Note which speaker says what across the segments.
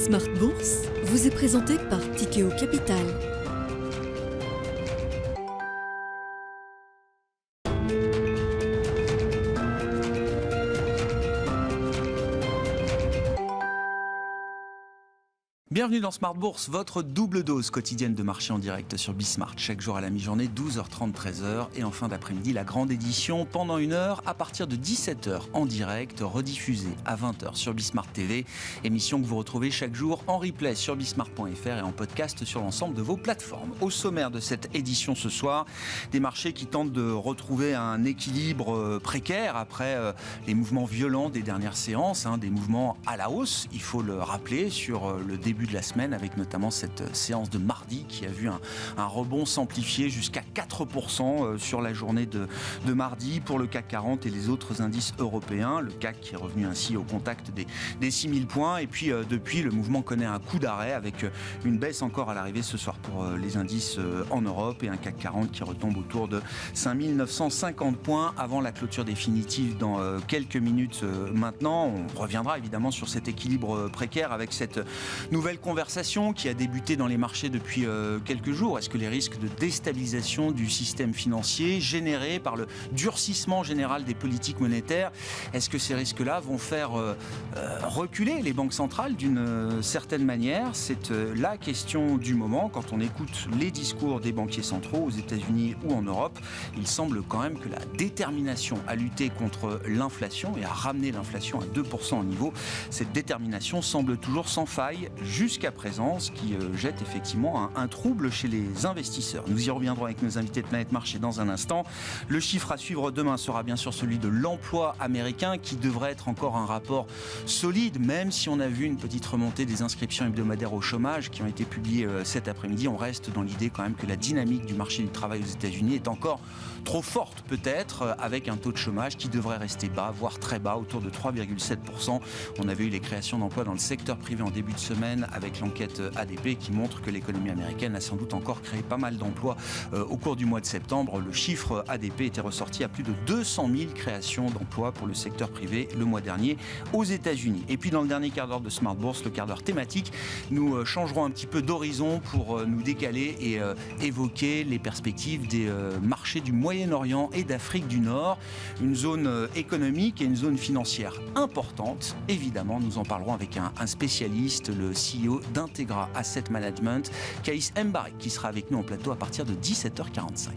Speaker 1: Smart Bourse vous est présenté par Tikeo Capital.
Speaker 2: Bienvenue dans Smart Bourse, votre double dose quotidienne de marché en direct sur Bismart. Chaque jour à la mi-journée, 12h30, 13h. Et en fin d'après-midi, la grande édition pendant une heure à partir de 17h en direct, rediffusée à 20h sur Bismart TV. Émission que vous retrouvez chaque jour en replay sur bismart.fr et en podcast sur l'ensemble de vos plateformes. Au sommaire de cette édition ce soir, des marchés qui tentent de retrouver un équilibre précaire après les mouvements violents des dernières séances, des mouvements à la hausse, il faut le rappeler, sur le début de la semaine, avec notamment cette séance de mardi qui a vu un rebond s'amplifier jusqu'à 4% sur la journée de mardi pour le CAC 40 et les autres indices européens. Le CAC qui est revenu ainsi au contact des 6000 points. Et puis depuis, le mouvement connaît un coup d'arrêt avec une baisse encore à l'arrivée ce soir pour les indices en Europe et un CAC 40 qui retombe autour de 5950 points avant la clôture définitive dans quelques minutes maintenant. On reviendra évidemment sur cet équilibre précaire avec cette nouvelle conversation qui a débuté dans les marchés depuis quelques jours. Est-ce que les risques de déstabilisation du système financier générés par le durcissement général des politiques monétaires, est-ce que ces risques-là vont faire reculer les banques centrales d'une certaine manière? C'est la question du moment. Quand on écoute les discours des banquiers centraux aux États-Unis ou en Europe, il semble quand même que la détermination à lutter contre l'inflation et à ramener l'inflation à 2% au niveau, cette détermination semble toujours sans faille jusqu'à présent, ce qui jette effectivement un trouble chez les investisseurs. Nous y reviendrons avec nos invités de Planète Marché dans un instant. Le chiffre à suivre demain sera bien sûr celui de l'emploi américain qui devrait être encore un rapport solide, même si on a vu une petite remontée des inscriptions hebdomadaires au chômage qui ont été publiées cet après-midi. On reste dans l'idée quand même que la dynamique du marché du travail aux États-Unis est encore trop forte peut-être, avec un taux de chômage qui devrait rester bas, voire très bas, autour de 3,7%. On avait eu les créations d'emplois dans le secteur privé en début de semaine avec l'enquête ADP qui montre que l'économie américaine a sans doute encore créé pas mal d'emplois au cours du mois de septembre. Le chiffre ADP était ressorti à plus de 200 000 créations d'emplois pour le secteur privé le mois dernier aux États-Unis. Et puis dans le dernier quart d'heure de Smart Bourse, le quart d'heure thématique, nous changerons un petit peu d'horizon pour nous décaler et évoquer les perspectives des marchés du Moyen-Orient et d'Afrique du Nord. Une zone économique et une zone financière importante. Évidemment, nous en parlerons avec un spécialiste, le CEO d'Integra Asset Management, Kaïs Mbari, qui sera avec nous en plateau à partir de 17h45.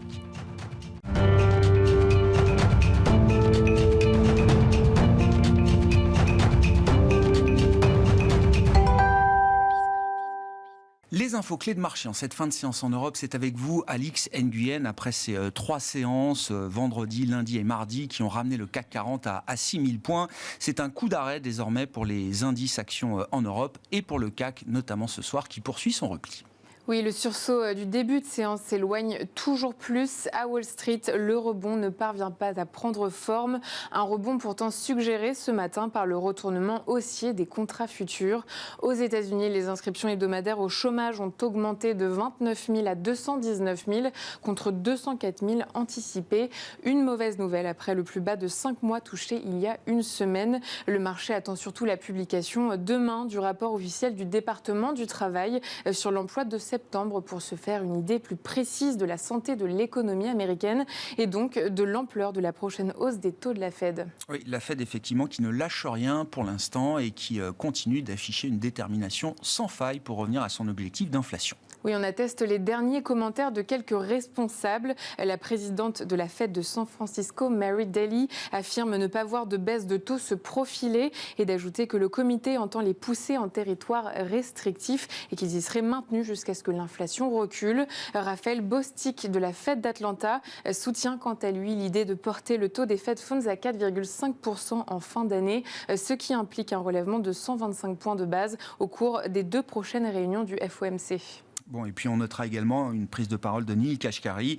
Speaker 2: Les infos clés de marché en cette fin de séance en Europe, c'est avec vous, Alix Nguyen, après ces 3 séances, vendredi, lundi et mardi, qui ont ramené le CAC 40 à 6000 points. C'est un coup d'arrêt désormais pour les indices actions en Europe et pour le CAC, notamment ce soir, qui poursuit son repli.
Speaker 3: Oui, le sursaut du début de séance s'éloigne toujours plus. À Wall Street, le rebond ne parvient pas à prendre forme. Un rebond pourtant suggéré ce matin par le retournement haussier des contrats futurs. Aux États-Unis, les inscriptions hebdomadaires au chômage ont augmenté de 29 000 à 219 000 contre 204 000 anticipés. Une mauvaise nouvelle après le plus bas de 5 mois touché il y a une semaine. Le marché attend surtout la publication demain du rapport officiel du département du travail sur l'emploi de septembre pour se faire une idée plus précise de la santé de l'économie américaine et donc de l'ampleur de la prochaine hausse des taux de la Fed.
Speaker 2: Oui, la Fed effectivement qui ne lâche rien pour l'instant et qui continue d'afficher une détermination sans faille pour revenir à son objectif d'inflation.
Speaker 3: Oui, on atteste les derniers commentaires de quelques responsables. La présidente de la Fed de San Francisco, Mary Daly, affirme ne pas voir de baisse de taux se profiler et d'ajouter que le comité entend les pousser en territoire restrictif et qu'ils y seraient maintenus jusqu'à ce que l'inflation recule. Raphaël Bostic de la Fed d'Atlanta soutient quant à lui l'idée de porter le taux des Fed Funds à 4,5% en fin d'année, ce qui implique un relèvement de 125 points de base au cours des 2 prochaines réunions du FOMC.
Speaker 2: Bon, et puis on notera également une prise de parole de Neel Kashkari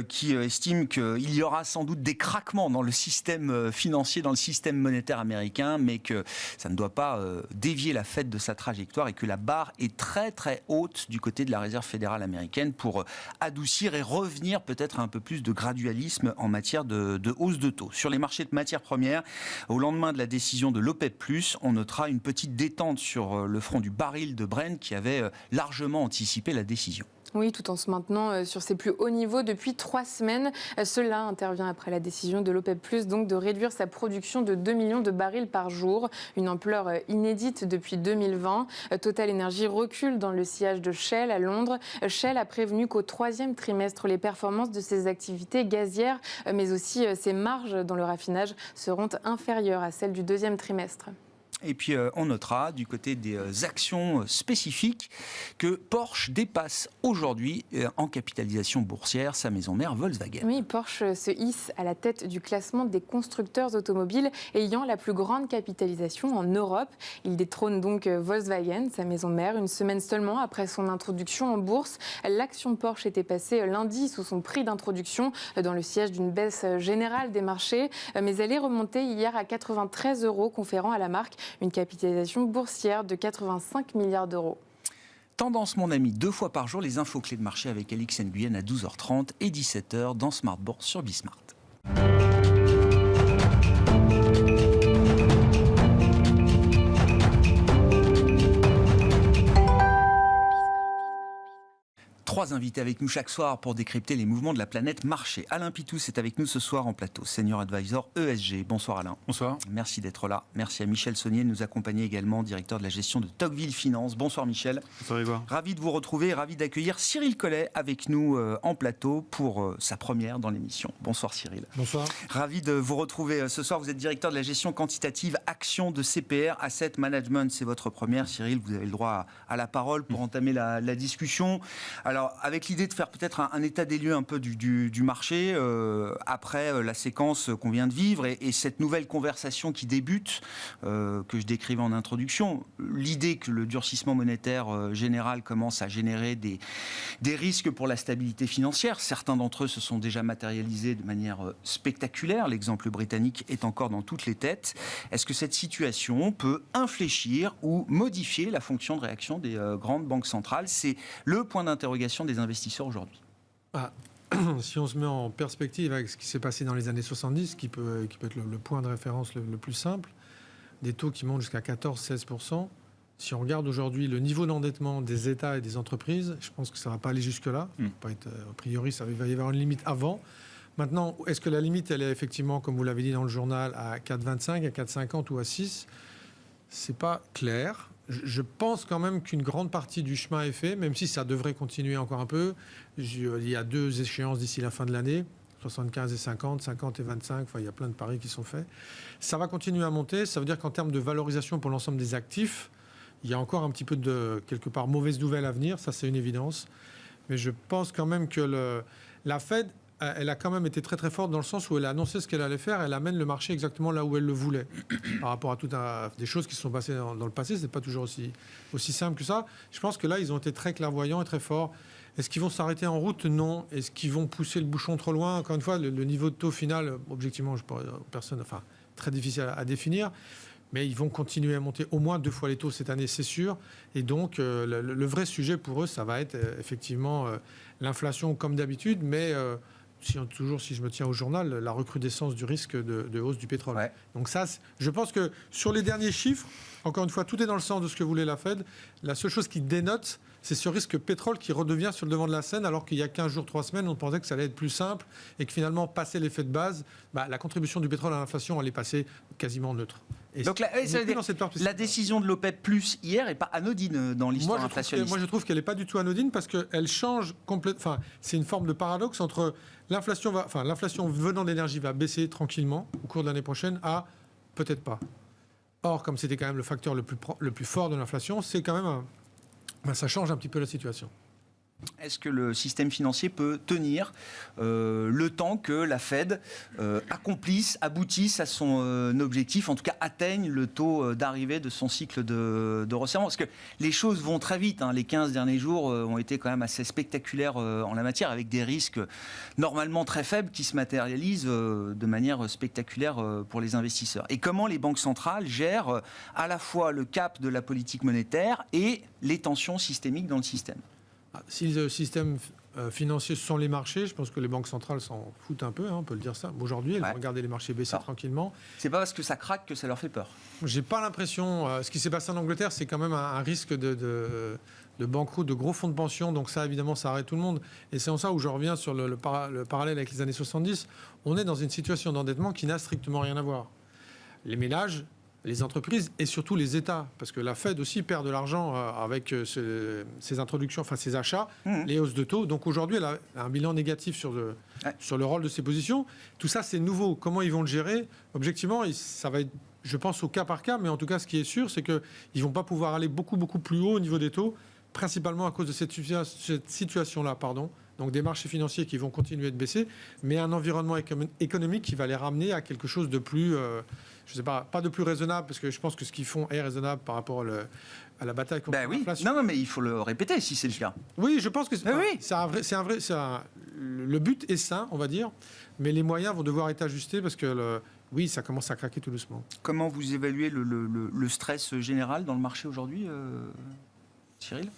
Speaker 2: qui estime qu'il y aura sans doute des craquements dans le système financier, dans le système monétaire américain, mais que ça ne doit pas dévier la Fed de sa trajectoire et que la barre est très très haute du côté de la Réserve fédérale américaine pour adoucir et revenir peut-être à un peu plus de gradualisme en matière de hausse de taux. Sur les marchés de matières premières, au lendemain de la décision de l'OPEP+, on notera une petite détente sur le front du baril de Brent qui avait largement anticipé la décision.
Speaker 3: Oui, tout en se maintenant sur ses plus hauts niveaux depuis 3 semaines. Cela intervient après la décision de l'OPEP+, donc de réduire sa production de 2 millions de barils par jour, une ampleur inédite depuis 2020. Total Energy recule dans le sillage de Shell à Londres. Shell a prévenu qu'au 3e trimestre, les performances de ses activités gazières, mais aussi ses marges dans le raffinage, seront inférieures à celles du 2e trimestre.
Speaker 2: Et puis on notera du côté des actions spécifiques que Porsche dépasse aujourd'hui en capitalisation boursière sa maison mère Volkswagen.
Speaker 3: Oui, Porsche se hisse à la tête du classement des constructeurs automobiles ayant la plus grande capitalisation en Europe. Il détrône donc Volkswagen, sa maison mère, une semaine seulement après son introduction en bourse. L'action Porsche était passée lundi sous son prix d'introduction dans le siège d'une baisse générale des marchés, mais elle est remontée hier à 93 €, conférant à la marque une capitalisation boursière de 85 milliards d'euros.
Speaker 2: Tendance, mon ami, 2 fois par jour, les infos clés de marché avec Alix Nguyen à 12h30 et 17h dans Smart Bourse sur Bismart. Trois invités avec nous chaque soir pour décrypter les mouvements de la planète marché. Alain Pitous est avec nous ce soir en plateau, Senior Advisor ESG. Bonsoir Alain.
Speaker 4: Bonsoir.
Speaker 2: Merci d'être là. Merci à Michel Saunier de nous accompagner également, directeur de la gestion de Tocqueville Finance. Bonsoir Michel.
Speaker 4: Bonsoir Grégoire.
Speaker 2: Ravi de vous retrouver, ravi d'accueillir Cyril Collet avec nous en plateau pour sa première dans l'émission. Bonsoir Cyril.
Speaker 4: Bonsoir.
Speaker 2: Ravi de vous retrouver ce soir. Vous êtes directeur de la gestion quantitative Action de CPR Asset Management. C'est votre première. Cyril, vous avez le droit à la parole pour entamer la discussion. Alors, avec l'idée de faire peut-être un état des lieux un peu du marché, après la séquence qu'on vient de vivre et cette nouvelle conversation qui débute, que je décrivais en introduction, l'idée que le durcissement monétaire général commence à générer des risques pour la stabilité financière. Certains d'entre eux se sont déjà matérialisés de manière spectaculaire. L'exemple britannique est encore dans toutes les têtes. Est-ce que cette situation peut infléchir ou modifier la fonction de réaction des grandes banques centrales? C'est le point d'interrogation des investisseurs aujourd'hui.
Speaker 4: Si on se met en perspective avec ce qui s'est passé dans les années 70, qui peut être le point de référence le plus simple, des taux qui montent jusqu'à 14-16%, si on regarde aujourd'hui le niveau d'endettement des États et des entreprises, je pense que ça ne va pas aller jusque-là. A priori, il va y avoir une limite avant. Maintenant, est-ce que la limite, elle est effectivement, comme vous l'avez dit dans le journal, à 4,25, à 4,50 ou à 6 ? C'est pas clair. Je pense quand même qu'une grande partie du chemin est fait, même si ça devrait continuer encore un peu. Il y a 2 échéances d'ici la fin de l'année, 75 et 50, 50 et 25, il y a plein de paris qui sont faits. Ça va continuer à monter, ça veut dire qu'en termes de valorisation pour l'ensemble des actifs, il y a encore un petit peu de, quelque part, mauvaise nouvelle à venir, ça c'est une évidence. Mais je pense quand même que la Fed, elle a quand même été très très forte dans le sens où elle a annoncé ce qu'elle allait faire, elle amène le marché exactement là où elle le voulait. Par rapport à des choses qui se sont passées dans le passé, ce n'est pas toujours aussi simple que ça. Je pense que là, ils ont été très clairvoyants et très forts. Est-ce qu'ils vont s'arrêter en route? Non. Est-ce qu'ils vont pousser le bouchon trop loin? Encore une fois, le niveau de taux final, objectivement, très difficile à définir. Mais ils vont continuer à monter au moins 2 fois les taux cette année, c'est sûr. Et donc, le vrai sujet pour eux, ça va être effectivement l'inflation comme d'habitude, mais... si je me tiens au journal, la recrudescence du risque de hausse du pétrole. Ouais. Donc ça, je pense que sur les derniers chiffres, encore une fois, tout est dans le sens de ce que voulait la Fed. La seule chose qui dénote, c'est ce risque pétrole qui redevient sur le devant de la scène, alors qu'il y a 15 jours, 3 semaines, on pensait que ça allait être plus simple et que finalement, passer l'effet de base, la contribution du pétrole à l'inflation, elle est passée quasiment neutre. Et donc
Speaker 2: la décision de l'OPEP+ hier n'est pas anodine dans l'histoire inflationniste.
Speaker 4: Moi, je trouve qu'elle n'est pas du tout anodine parce qu'elle change complètement. C'est une forme de paradoxe entre l'inflation venant d'énergie va baisser tranquillement au cours de l'année prochaine à peut-être pas. Or, comme c'était quand même le facteur le plus fort de l'inflation, c'est quand même ça change un petit peu la situation.
Speaker 2: Est-ce que le système financier peut tenir le temps que la Fed aboutisse à son objectif, en tout cas atteigne le taux d'arrivée de son cycle de resserrement? Parce que les choses vont très vite. Les 15 derniers jours ont été quand même assez spectaculaires en la matière, avec des risques normalement très faibles qui se matérialisent de manière spectaculaire pour les investisseurs. Et comment les banques centrales gèrent à la fois le cap de la politique monétaire et les tensions systémiques dans le système?
Speaker 4: Si le système financier, ce sont les marchés, je pense que les banques centrales s'en foutent un peu, on peut le dire ça. Aujourd'hui, elles vont regarder les marchés baisser tranquillement.
Speaker 2: C'est pas parce que ça craque que ça leur fait peur.
Speaker 4: J'ai pas l'impression. Ce qui s'est passé en Angleterre, c'est quand même un risque de banqueroute de gros fonds de pension. Donc ça, évidemment, ça arrête tout le monde. Et c'est en ça où je reviens sur le parallèle avec les années 70. On est dans une situation d'endettement qui n'a strictement rien à voir. Les ménages, les entreprises et surtout les États, parce que la Fed aussi perd de l'argent avec ses introductions, enfin ses achats, les hausses de taux. Donc aujourd'hui, elle a un bilan négatif sur le rôle de ses positions. Tout ça, c'est nouveau. Comment ils vont le gérer? Objectivement, ça va être, je pense, au cas par cas, mais en tout cas, ce qui est sûr, c'est qu'ils ne vont pas pouvoir aller beaucoup plus haut au niveau des taux, principalement à cause de cette situation-là, Donc des marchés financiers qui vont continuer de baisser, mais un environnement économique qui va les ramener à quelque chose de plus, je ne sais pas de plus raisonnable, parce que je pense que ce qu'ils font est raisonnable par rapport à la bataille contre l'inflation.
Speaker 2: Non, mais il faut le répéter si c'est le cas.
Speaker 4: Oui, je pense que le but est sain, on va dire, mais les moyens vont devoir être ajustés parce que ça commence à craquer tout doucement.
Speaker 2: Comment vous évaluez le stress général dans le marché aujourd'hui, Cyril?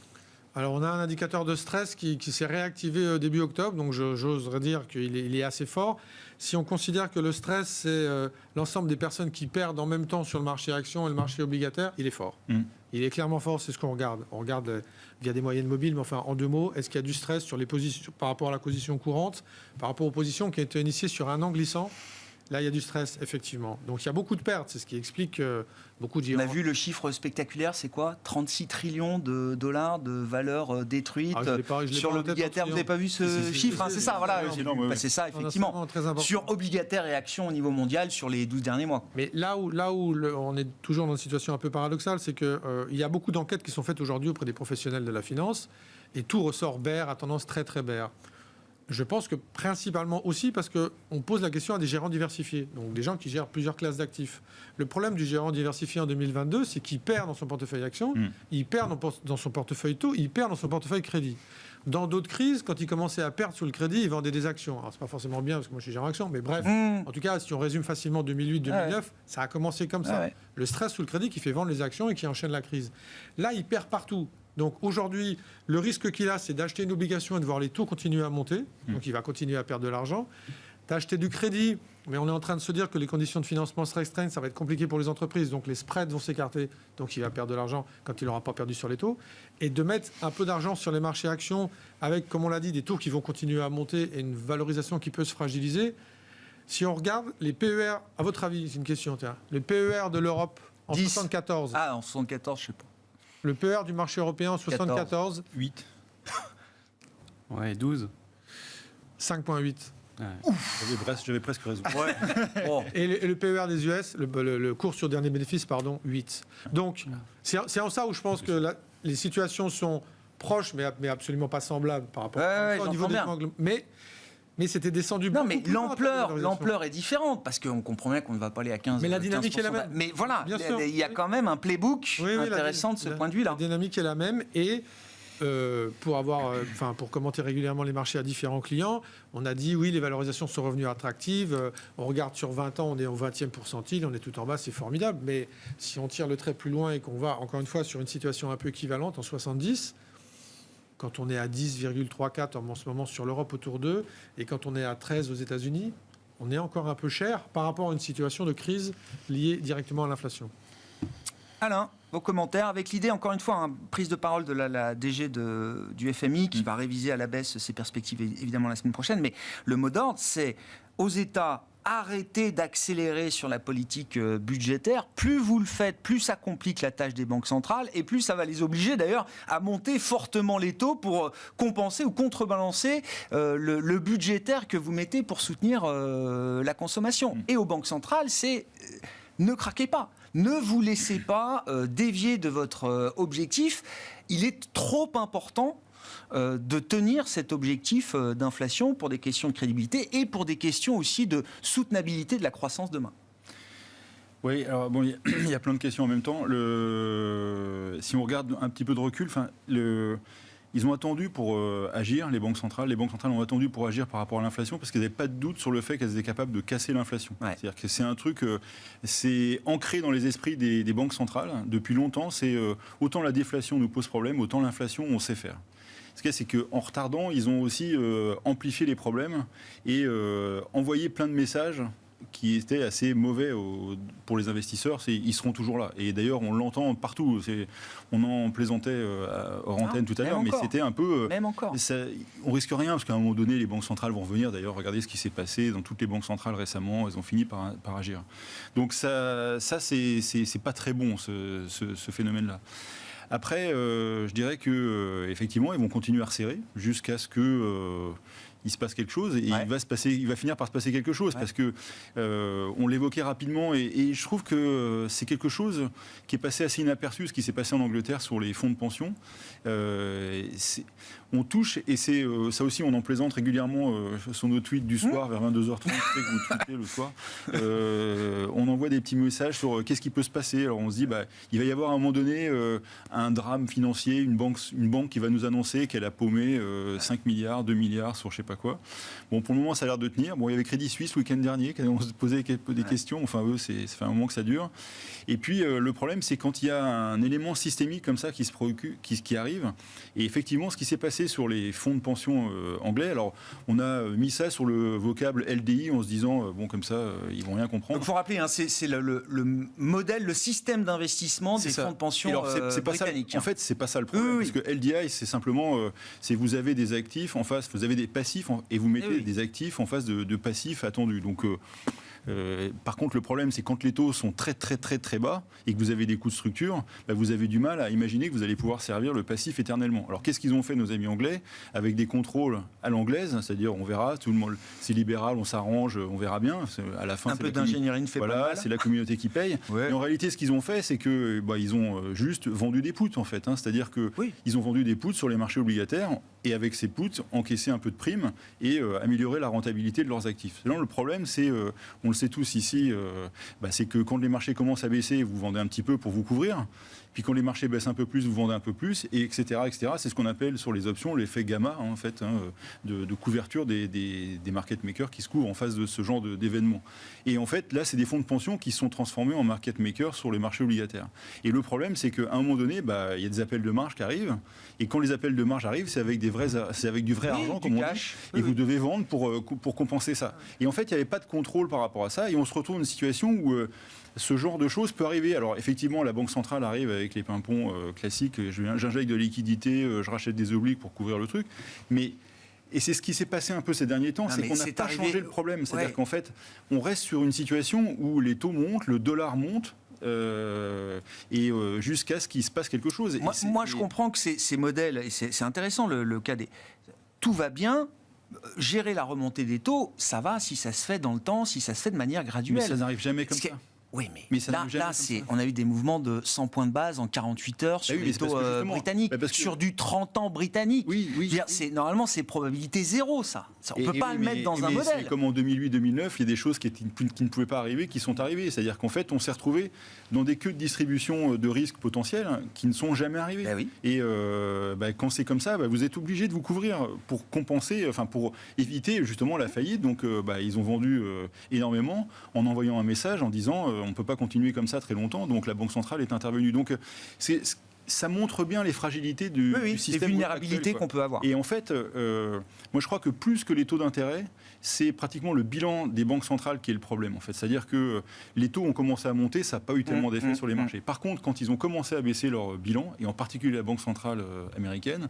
Speaker 4: Alors, on a un indicateur de stress qui s'est réactivé début octobre, donc j'oserais dire qu'il est assez fort. Si on considère que le stress, c'est l'ensemble des personnes qui perdent en même temps sur le marché action et le marché obligataire, il est fort. Il est clairement fort, c'est ce qu'on regarde. On regarde via des moyennes mobiles, mais enfin, en deux mots, est-ce qu'il y a du stress sur les positions, par rapport à la position courante, par rapport aux positions qui ont été initiées sur un an glissant? Là, il y a du stress, effectivement. Donc, il y a beaucoup de pertes. C'est ce qui explique beaucoup de...
Speaker 2: On a vu le chiffre spectaculaire, c'est quoi? 36 trillions de dollars de valeur détruite sur l'obligataire. Vous n'avez pas vu ce chiffre? C'est ça, voilà. C'est ça, effectivement. Sur obligataire et actions au niveau mondial sur les 12 derniers mois.
Speaker 4: Mais là où on est toujours dans une situation un peu paradoxale, c'est qu'il y a beaucoup d'enquêtes qui sont faites aujourd'hui auprès des professionnels de la finance et tout ressort bear, à tendance très, très bear. Je pense que principalement aussi parce qu'on pose la question à des gérants diversifiés, donc des gens qui gèrent plusieurs classes d'actifs. Le problème du gérant diversifié en 2022, c'est qu'il perd dans son portefeuille actions, il perd dans son portefeuille taux, il perd dans son portefeuille crédit. Dans d'autres crises, quand il commençait à perdre sur le crédit, il vendait des actions. Alors, c'est pas forcément bien parce que moi je suis gérant action, mais bref, en tout cas, si on résume facilement 2008-2009, ça a commencé comme ça. Le stress sous le crédit qui fait vendre les actions et qui enchaîne la crise. Là, il perd partout. Donc aujourd'hui, le risque qu'il a, c'est d'acheter une obligation et de voir les taux continuer à monter. Donc il va continuer à perdre de l'argent. D'acheter du crédit, mais on est en train de se dire que les conditions de financement se restreignent, ça va être compliqué pour les entreprises. Donc les spreads vont s'écarter, donc il va perdre de l'argent quand il n'aura pas perdu sur les taux. Et de mettre un peu d'argent sur les marchés actions avec, comme on l'a dit, des taux qui vont continuer à monter et une valorisation qui peut se fragiliser. Si on regarde les PER, à votre avis, c'est une question, les PER de l'Europe en 74.
Speaker 2: Ah, en 74, je sais pas.
Speaker 4: Le PER du marché européen en 74.
Speaker 5: 8. Ouais, 12.
Speaker 4: 5,8.
Speaker 5: Ouais. J'avais presque raison.
Speaker 2: Ouais.
Speaker 4: Oh. Et le PER des US, le cours sur dernier bénéfice, 8. Donc, c'est en ça où je pense que les situations sont proches, mais absolument pas semblables par rapport au niveau des angles. Mais c'était descendu beaucoup.
Speaker 2: Non, mais l'ampleur est différente, parce qu'on comprend bien qu'on ne va pas aller à 15%.
Speaker 4: Mais la dynamique est la même.
Speaker 2: Mais voilà, il y a quand même un playbook intéressant de ce point de vue-là.
Speaker 4: La dynamique est la même, et pour commenter régulièrement les marchés à différents clients, on a dit oui, les valorisations sont revenues attractives, on regarde sur 20 ans, on est au 20e pourcentile, on est tout en bas, c'est formidable, mais si on tire le trait plus loin et qu'on va, encore une fois, sur une situation un peu équivalente, en 70, quand on est à 10,34 en ce moment sur l'Europe autour d'eux, et quand on est à 13 aux États-Unis, on est encore un peu cher par rapport à une situation de crise liée directement à l'inflation.
Speaker 2: Alain, vos commentaires, avec l'idée, encore une fois, prise de parole de la DG du FMI qui va réviser à la baisse ses perspectives évidemment la semaine prochaine, mais le mot d'ordre, c'est aux États, arrêtez d'accélérer sur la politique budgétaire. Plus vous le faites, plus ça complique la tâche des banques centrales et plus ça va les obliger d'ailleurs à monter fortement les taux pour compenser ou contrebalancer le budgétaire que vous mettez pour soutenir la consommation. Et aux banques centrales, c'est ne craquez pas. Ne vous laissez pas dévier de votre objectif. Il est trop important de tenir cet objectif d'inflation pour des questions de crédibilité et pour des questions aussi de soutenabilité de la croissance demain?
Speaker 5: Oui, alors bon, il y a plein de questions en même temps. Si on regarde un petit peu de recul, ils ont attendu pour agir, les banques centrales. Les banques centrales ont attendu pour agir par rapport à l'inflation parce qu'elles n'avaient pas de doute sur le fait qu'elles étaient capables de casser l'inflation.
Speaker 2: Ouais.
Speaker 5: C'est-à-dire que c'est un truc, c'est ancré dans les esprits des banques centrales depuis longtemps. C'est autant la déflation nous pose problème, autant l'inflation on sait faire. Ce qu'il y a, c'est qu'en retardant, ils ont aussi amplifié les problèmes et envoyé plein de messages qui étaient assez mauvais pour les investisseurs. Ils seront toujours là. Et d'ailleurs, on l'entend partout. On en plaisantait hors antenne tout à l'heure, mais c'était un peu...
Speaker 2: Même encore.
Speaker 5: On risque rien, parce qu'à un moment donné, les banques centrales vont revenir. D'ailleurs, regardez ce qui s'est passé dans toutes les banques centrales récemment. Elles ont fini par agir. Donc ça c'est pas très bon, ce phénomène-là. Après, je dirais que effectivement, ils vont continuer à resserrer jusqu'à ce que il se passe quelque chose et il va finir par se passer quelque chose parce que on l'évoquait rapidement et je trouve que c'est quelque chose qui est passé assez inaperçu, ce qui s'est passé en Angleterre sur les fonds de pension. On touche, et c'est ça aussi, on en plaisante régulièrement sur nos tweets du soir vers 22h30, que vous tweetez le soir. On envoie des petits messages sur qu'est-ce qui peut se passer. Alors on se dit, il va y avoir à un moment donné un drame financier, une banque qui va nous annoncer qu'elle a paumé 5 milliards, 2 milliards sur je sais pas quoi. Bon, pour le moment, ça a l'air de tenir. Bon, il y avait Crédit Suisse le week-end dernier, qui ont posé des questions. Enfin, eux, ça fait un moment que ça dure. Et puis, le problème, c'est quand il y a un élément systémique comme ça qui arrive. Et effectivement, ce qui s'est passé sur les fonds de pension anglais, alors on a mis ça sur le vocable LDI en se disant, bon, comme ça, ils vont rien comprendre.
Speaker 2: Donc, il faut rappeler, c'est le modèle, le système d'investissement des fonds de pension britanniques.
Speaker 5: En fait, c'est pas ça le problème. Parce que LDI, c'est simplement, vous avez des actifs en face, vous avez des passifs et vous mettez des actifs en face de passifs attendus. Donc, par contre, le problème, c'est quand les taux sont très très très très bas et que vous avez des coûts de structure, vous avez du mal à imaginer que vous allez pouvoir servir le passif éternellement. Alors, qu'est-ce qu'ils ont fait, nos amis anglais, avec des contrôles à l'anglaise, c'est-à-dire on verra, tout le monde, c'est libéral, on s'arrange, on verra bien. À la fin,
Speaker 2: un peu d'ingénierie ne fait pas mal.
Speaker 5: C'est la communauté qui paye. Ouais. Et en réalité, ce qu'ils ont fait, c'est que ils ont juste vendu des puts en fait. C'est-à-dire que ils ont vendu des puts sur les marchés obligataires et avec ces puts, encaisser un peu de primes et améliorer la rentabilité de leurs actifs. Là, le problème, c'est, on le sait tous ici, c'est que quand les marchés commencent à baisser, vous vendez un petit peu pour vous couvrir. Puis quand les marchés baissent un peu plus, vous vendez un peu plus, et etc. etc. C'est ce qu'on appelle sur les options l'effet gamma, en fait, de couverture des market makers qui se couvrent en face de ce genre d'événements. Et en fait, là, c'est des fonds de pension qui sont transformés en market makers sur les marchés obligataires. Et le problème, c'est qu'à un moment donné, il y a des appels de marge qui arrivent, et quand les appels de marge arrivent, c'est avec du vrai argent, comme on dit, et vous devez vendre pour compenser ça. Et en fait, il n'y avait pas de contrôle par rapport à ça, et on se retrouve dans une situation où ce genre de choses peut arriver. Alors effectivement, la Banque centrale arrive avec les pimpons classiques, j'injecte de liquidité, je rachète des obliques pour couvrir le truc, et c'est ce qui s'est passé un peu ces derniers temps, c'est qu'on n'a pas changé le problème. C'est-à-dire qu'en fait, on reste sur une situation où les taux montent, le dollar monte, jusqu'à ce qu'il se passe quelque chose.
Speaker 2: Moi, je comprends que ces modèles, et c'est intéressant le cas des... Tout va bien. Gérer la remontée des taux, ça va si ça se fait dans le temps, si ça se fait de manière graduelle.
Speaker 5: Mais ça n'arrive jamais comme ça.
Speaker 2: Oui, mais là on a eu des mouvements de 100 points de base en 48 heures sur les taux britanniques, sur du 30 ans britannique. Normalement, c'est probabilité zéro, ça. On ne peut pas le mettre dans un modèle.
Speaker 5: C'est comme en 2008-2009, il y a des choses qui ne pouvaient pas arriver, qui sont arrivées. C'est-à-dire qu'en fait, on s'est retrouvé dans des queues de distribution de risques potentiels qui ne sont jamais arrivés. Et quand c'est comme ça, vous êtes obligé de vous couvrir pour compenser, pour éviter justement la faillite. Donc, ils ont vendu énormément en envoyant un message en disant on ne peut pas continuer comme ça très longtemps, donc la Banque centrale est intervenue. Donc ça montre bien les fragilités du système,
Speaker 2: les vulnérabilités qu'on peut avoir.
Speaker 5: Et en fait, moi je crois que plus que les taux d'intérêt, c'est pratiquement le bilan des banques centrales qui est le problème. En fait. C'est-à-dire que les taux ont commencé à monter, ça n'a pas eu tellement d'effet sur les marchés. Par contre, quand ils ont commencé à baisser leur bilan, et en particulier la Banque centrale américaine,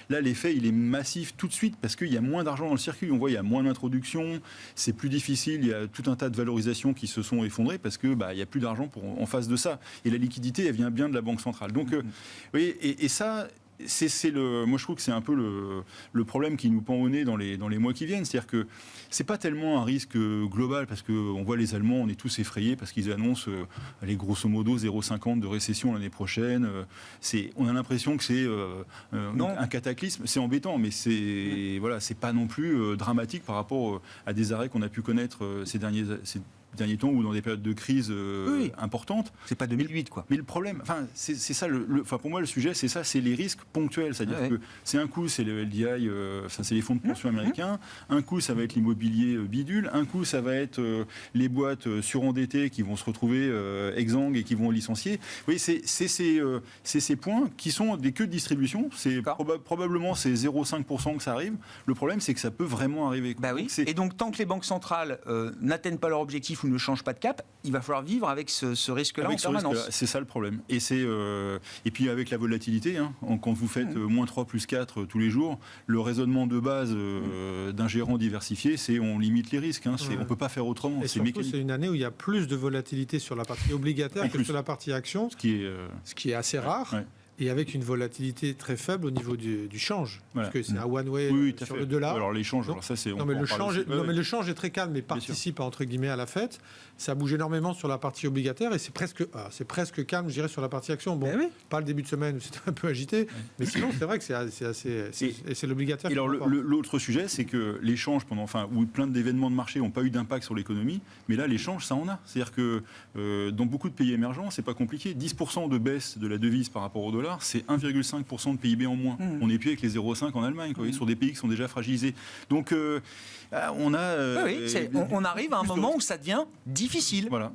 Speaker 5: là l'effet il est massif tout de suite parce qu'il y a moins d'argent dans le circuit. On voit il y a moins d'introduction, c'est plus difficile, il y a tout un tas de valorisations qui se sont effondrées parce que il n'y a plus d'argent en face de ça. Et la liquidité, elle vient bien de la Banque centrale. Donc, et ça, moi je trouve que c'est un peu le problème qui nous pend au nez dans les mois qui viennent. C'est-à-dire que c'est pas tellement un risque global, parce qu'on voit les Allemands, on est tous effrayés parce qu'ils annoncent allez, grosso modo 0,50 de récession l'année prochaine. On a l'impression que c'est un cataclysme. C'est embêtant, mais c'est pas non plus dramatique par rapport à des arrêts qu'on a pu connaître ces derniers temps ou dans des périodes de crise importantes.
Speaker 2: C'est pas 2008, quoi.
Speaker 5: Mais le problème, c'est ça, pour moi, le sujet, c'est ça, c'est les risques ponctuels. C'est-à-dire que c'est un coup, c'est le LDI, c'est les fonds de pension américains, un coup, ça va être l'immobilier bidule, un coup, ça va être les boîtes surendettées qui vont se retrouver exsangues et qui vont licencier. Oui, c'est ces points qui sont des queues de distribution. C'est probablement c'est 0,5% que ça arrive. Le problème, c'est que ça peut vraiment arriver.
Speaker 2: Bah oui. Et donc, tant que les banques centrales n'atteignent pas leur objectif ou ne change pas de cap, il va falloir vivre avec ce risque-là en permanence.
Speaker 5: C'est ça le problème. Et puis avec la volatilité, quand vous faites moins 3 plus 4 tous les jours, le raisonnement de base d'un gérant diversifié, c'est on limite les risques. On ne peut pas faire autrement.
Speaker 4: Et surtout, c'est une année où il y a plus de volatilité sur la partie obligataire que sur la partie action, ce qui est assez rare. Ouais. Et avec une volatilité très faible au niveau du change, parce que c'est un one-way sur le dollar.
Speaker 5: Alors l'échange, ça c'est...
Speaker 4: mais le change est très calme et participe entre guillemets à la fête. Ça bouge énormément sur la partie obligataire et c'est presque calme, je dirais, sur la partie action. Bon, pas le début de semaine où c'était un peu agité, mais sinon c'est vrai que c'est assez... c'est l'obligataire.
Speaker 5: Et alors l'autre sujet, c'est que l'échange, où plein d'événements de marché n'ont pas eu d'impact sur l'économie, mais là l'échange, ça en a. C'est-à-dire que dans beaucoup de pays émergents, c'est pas compliqué. 10% de baisse de la devise par rapport au dollar, c'est 1,5% de PIB en moins. On n'est plus avec les 0,5 en Allemagne, sur des pays qui sont déjà fragilisés. Donc, on a...
Speaker 2: on arrive à un moment où ça devient difficile.
Speaker 5: Voilà.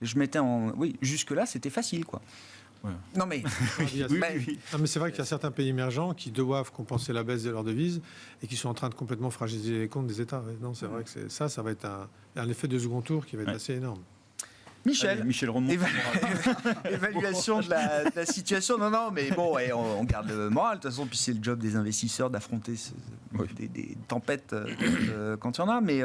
Speaker 2: Je mettais jusque-là, c'était facile, quoi.
Speaker 5: Voilà.
Speaker 2: Non, mais...
Speaker 4: mais c'est vrai qu'il y a certains pays émergents qui doivent compenser la baisse de leur devise et qui sont en train de complètement fragiliser les comptes des États. Non, c'est vrai que ça va être un effet de second tour qui va être assez énorme.
Speaker 2: Michel
Speaker 5: remonte.
Speaker 2: Évaluation de la situation. Non, mais bon, on garde le moral. De toute façon, puis c'est le job des investisseurs d'affronter des tempêtes quand il y en a. Mais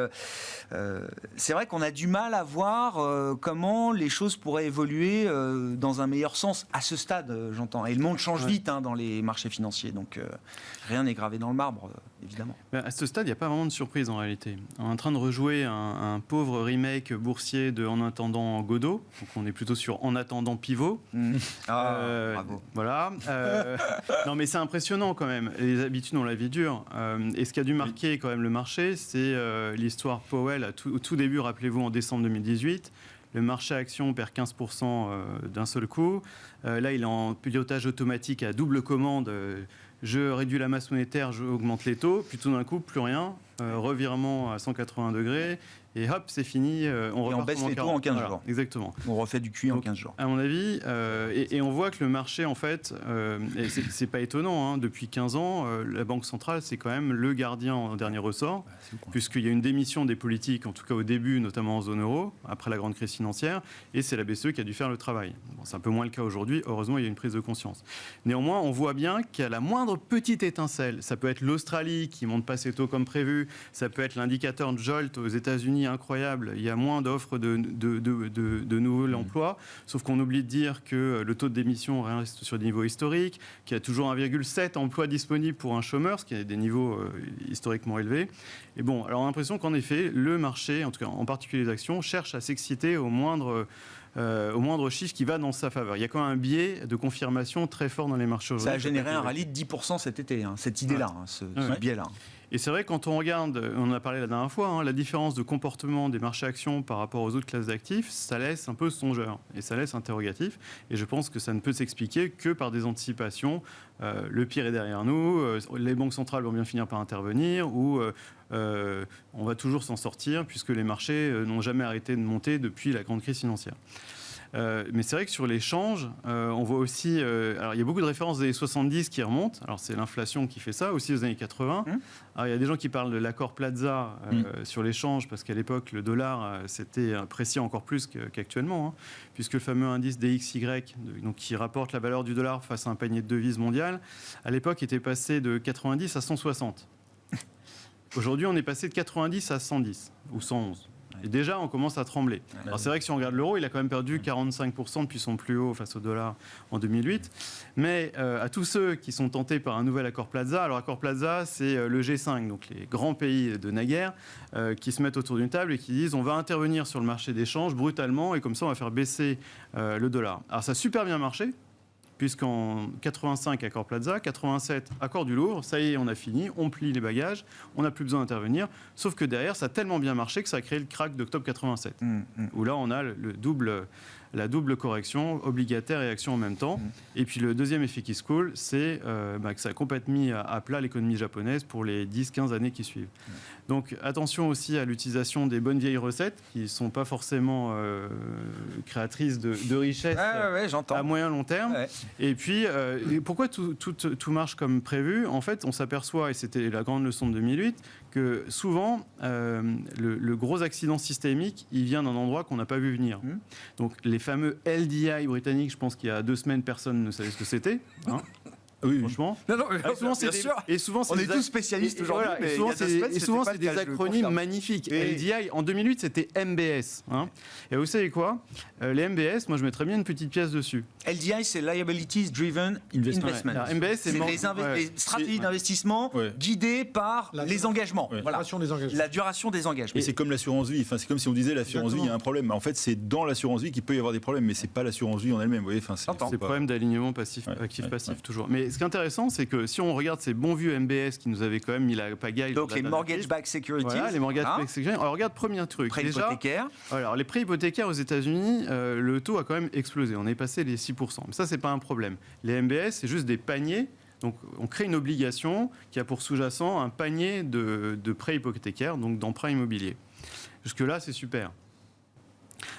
Speaker 2: c'est vrai qu'on a du mal à voir comment les choses pourraient évoluer dans un meilleur sens à ce stade, j'entends. Et le monde change vite dans les marchés financiers. Donc rien n'est gravé dans le marbre, évidemment.
Speaker 6: À ce stade, il n'y a pas vraiment de surprise en réalité. On est en train de rejouer un pauvre remake boursier de En attendant Godot, donc on est plutôt sur En attendant Pivot.
Speaker 2: Bravo.
Speaker 6: Voilà. Non, mais c'est impressionnant quand même. Les habitudes ont la vie dure. Et ce qui a dû marquer quand même le marché, c'est l'histoire Powell au tout début, rappelez-vous, en décembre 2018. Le marché action perd 15% d'un seul coup. Là, il est en pilotage automatique à double commande. Je réduis la masse monétaire, je augmente les taux. Puis tout d'un coup, plus rien. Revirement à 180 degrés. Et hop, c'est fini.
Speaker 2: On baisse les taux en 15 jours.
Speaker 6: Exactement.
Speaker 2: On refait du QE en 15 jours.
Speaker 6: À mon avis, et on voit que le marché, en fait, et c'est pas étonnant, depuis 15 ans, la Banque centrale, c'est quand même le gardien en dernier ressort, puisqu'il y a une démission des politiques, en tout cas au début, notamment en zone euro, après la grande crise financière, et c'est la BCE qui a dû faire le travail. Bon, c'est un peu moins le cas aujourd'hui. Heureusement, il y a une prise de conscience. Néanmoins, on voit bien qu'à la moindre petite étincelle, ça peut être l'Australie qui monte pas ses taux comme prévu, ça peut être l'indicateur de Jolt aux États-Unis incroyable, il y a moins d'offres de nouveaux emplois, sauf qu'on oublie de dire que le taux de démission reste sur des niveaux historiques, qu'il y a toujours 1,7 emplois disponibles pour un chômeur, ce qui est des niveaux historiquement élevés. Et bon, alors on a l'impression qu'en effet, le marché, en tout cas en particulier les actions, cherche à s'exciter au moindre chiffre qui va dans sa faveur. Il y a quand même un biais de confirmation très fort dans les marchés aujourd'hui.
Speaker 2: Ça a généré un rallye de 10% cet été, cette idée-là, ce biais-là.
Speaker 6: Et c'est vrai, quand on regarde, on en a parlé la dernière fois, la différence de comportement des marchés actions par rapport aux autres classes d'actifs, ça laisse un peu songeur et ça laisse interrogatif. Et je pense que ça ne peut s'expliquer que par des anticipations. Le pire est derrière nous, les banques centrales vont bien finir par intervenir ou on va toujours s'en sortir puisque les marchés n'ont jamais arrêté de monter depuis la grande crise financière. Mais c'est vrai que sur les changes, on voit aussi... alors, il y a beaucoup de références des années 70 qui remontent. Alors, c'est l'inflation qui fait ça, aussi aux années 80. Alors, il y a des gens qui parlent de l'accord Plaza sur les changes, parce qu'à l'époque, le dollar s'était apprécié encore plus qu'actuellement, puisque le fameux indice DXY, donc, qui rapporte la valeur du dollar face à un panier de devises mondial, à l'époque, était passé de 90 à 160. Aujourd'hui, on est passé de 90 à 110, ou 111. Et déjà, on commence à trembler. Alors c'est vrai que si on regarde l'euro, il a quand même perdu 45% depuis son plus haut face au dollar en 2008. Mais à tous ceux qui sont tentés par un nouvel accord Plaza, alors accord Plaza, c'est le G5, donc les grands pays de naguère, qui se mettent autour d'une table et qui disent on va intervenir sur le marché d'échange brutalement et comme ça on va faire baisser le dollar. Alors ça a super bien marché, puisqu'en 85, accord Plaza, 87, accord du Louvre, ça y est, on a fini, on plie les bagages, on n'a plus besoin d'intervenir, sauf que derrière, ça a tellement bien marché que ça a créé le crack d'octobre 87, où là, on a la double correction, obligataire et action en même temps. Et puis le deuxième effet qui se coule, c'est que ça a complètement mis à plat l'économie japonaise pour les 10-15 années qui suivent. Donc attention aussi à l'utilisation des bonnes vieilles recettes, qui ne sont pas forcément créatrices de richesse à moyen long terme. Ouais. Et puis, pourquoi tout marche comme prévu ? En fait, on s'aperçoit, et c'était la grande leçon de 2008, que souvent, le gros accident systémique, il vient d'un endroit qu'on n'a pas vu venir. Donc, les fameux LDI britanniques, je pense qu'il y a 2 semaines, personne ne savait ce que c'était. Hein. Oui, franchement.
Speaker 2: Souvent, on est tous spécialistes aujourd'hui.
Speaker 6: Et souvent, c'est des acronymes magnifiques. LDI, en 2008, c'était MBS. Hein. Et vous savez quoi ? Les MBS, moi, je mettrais bien une petite pièce dessus.
Speaker 2: LDI, c'est Liabilities Driven Investment.
Speaker 6: Alors, MBS, c'est
Speaker 2: les stratégies d'investissement guidées par les engagements. La duration des engagements.
Speaker 5: Et c'est comme l'assurance vie. Enfin, c'est comme si on disait l'assurance vie, il y a un problème. En fait, c'est dans l'assurance vie qu'il peut y avoir des problèmes, mais c'est pas l'assurance vie en elle-même. Vous voyez, c'est
Speaker 6: le problème d'alignement actif-passif toujours. Mais ce qui est intéressant, c'est que si on regarde ces bons vieux MBS qui nous avaient quand même mis la pagaille.
Speaker 2: Donc les mortgage-backed securities.
Speaker 6: Voilà, les mortgage-backed securities. Alors regarde, premier truc.
Speaker 2: Prêts hypothécaires.
Speaker 6: Alors les prêts hypothécaires aux États-Unis, le taux a quand même explosé. On est passé les 6%. Mais ça, c'est pas un problème. Les MBS, c'est juste des paniers. Donc on crée une obligation qui a pour sous-jacent un panier de prêts hypothécaires, donc d'emprunts immobiliers. Jusque-là, c'est super.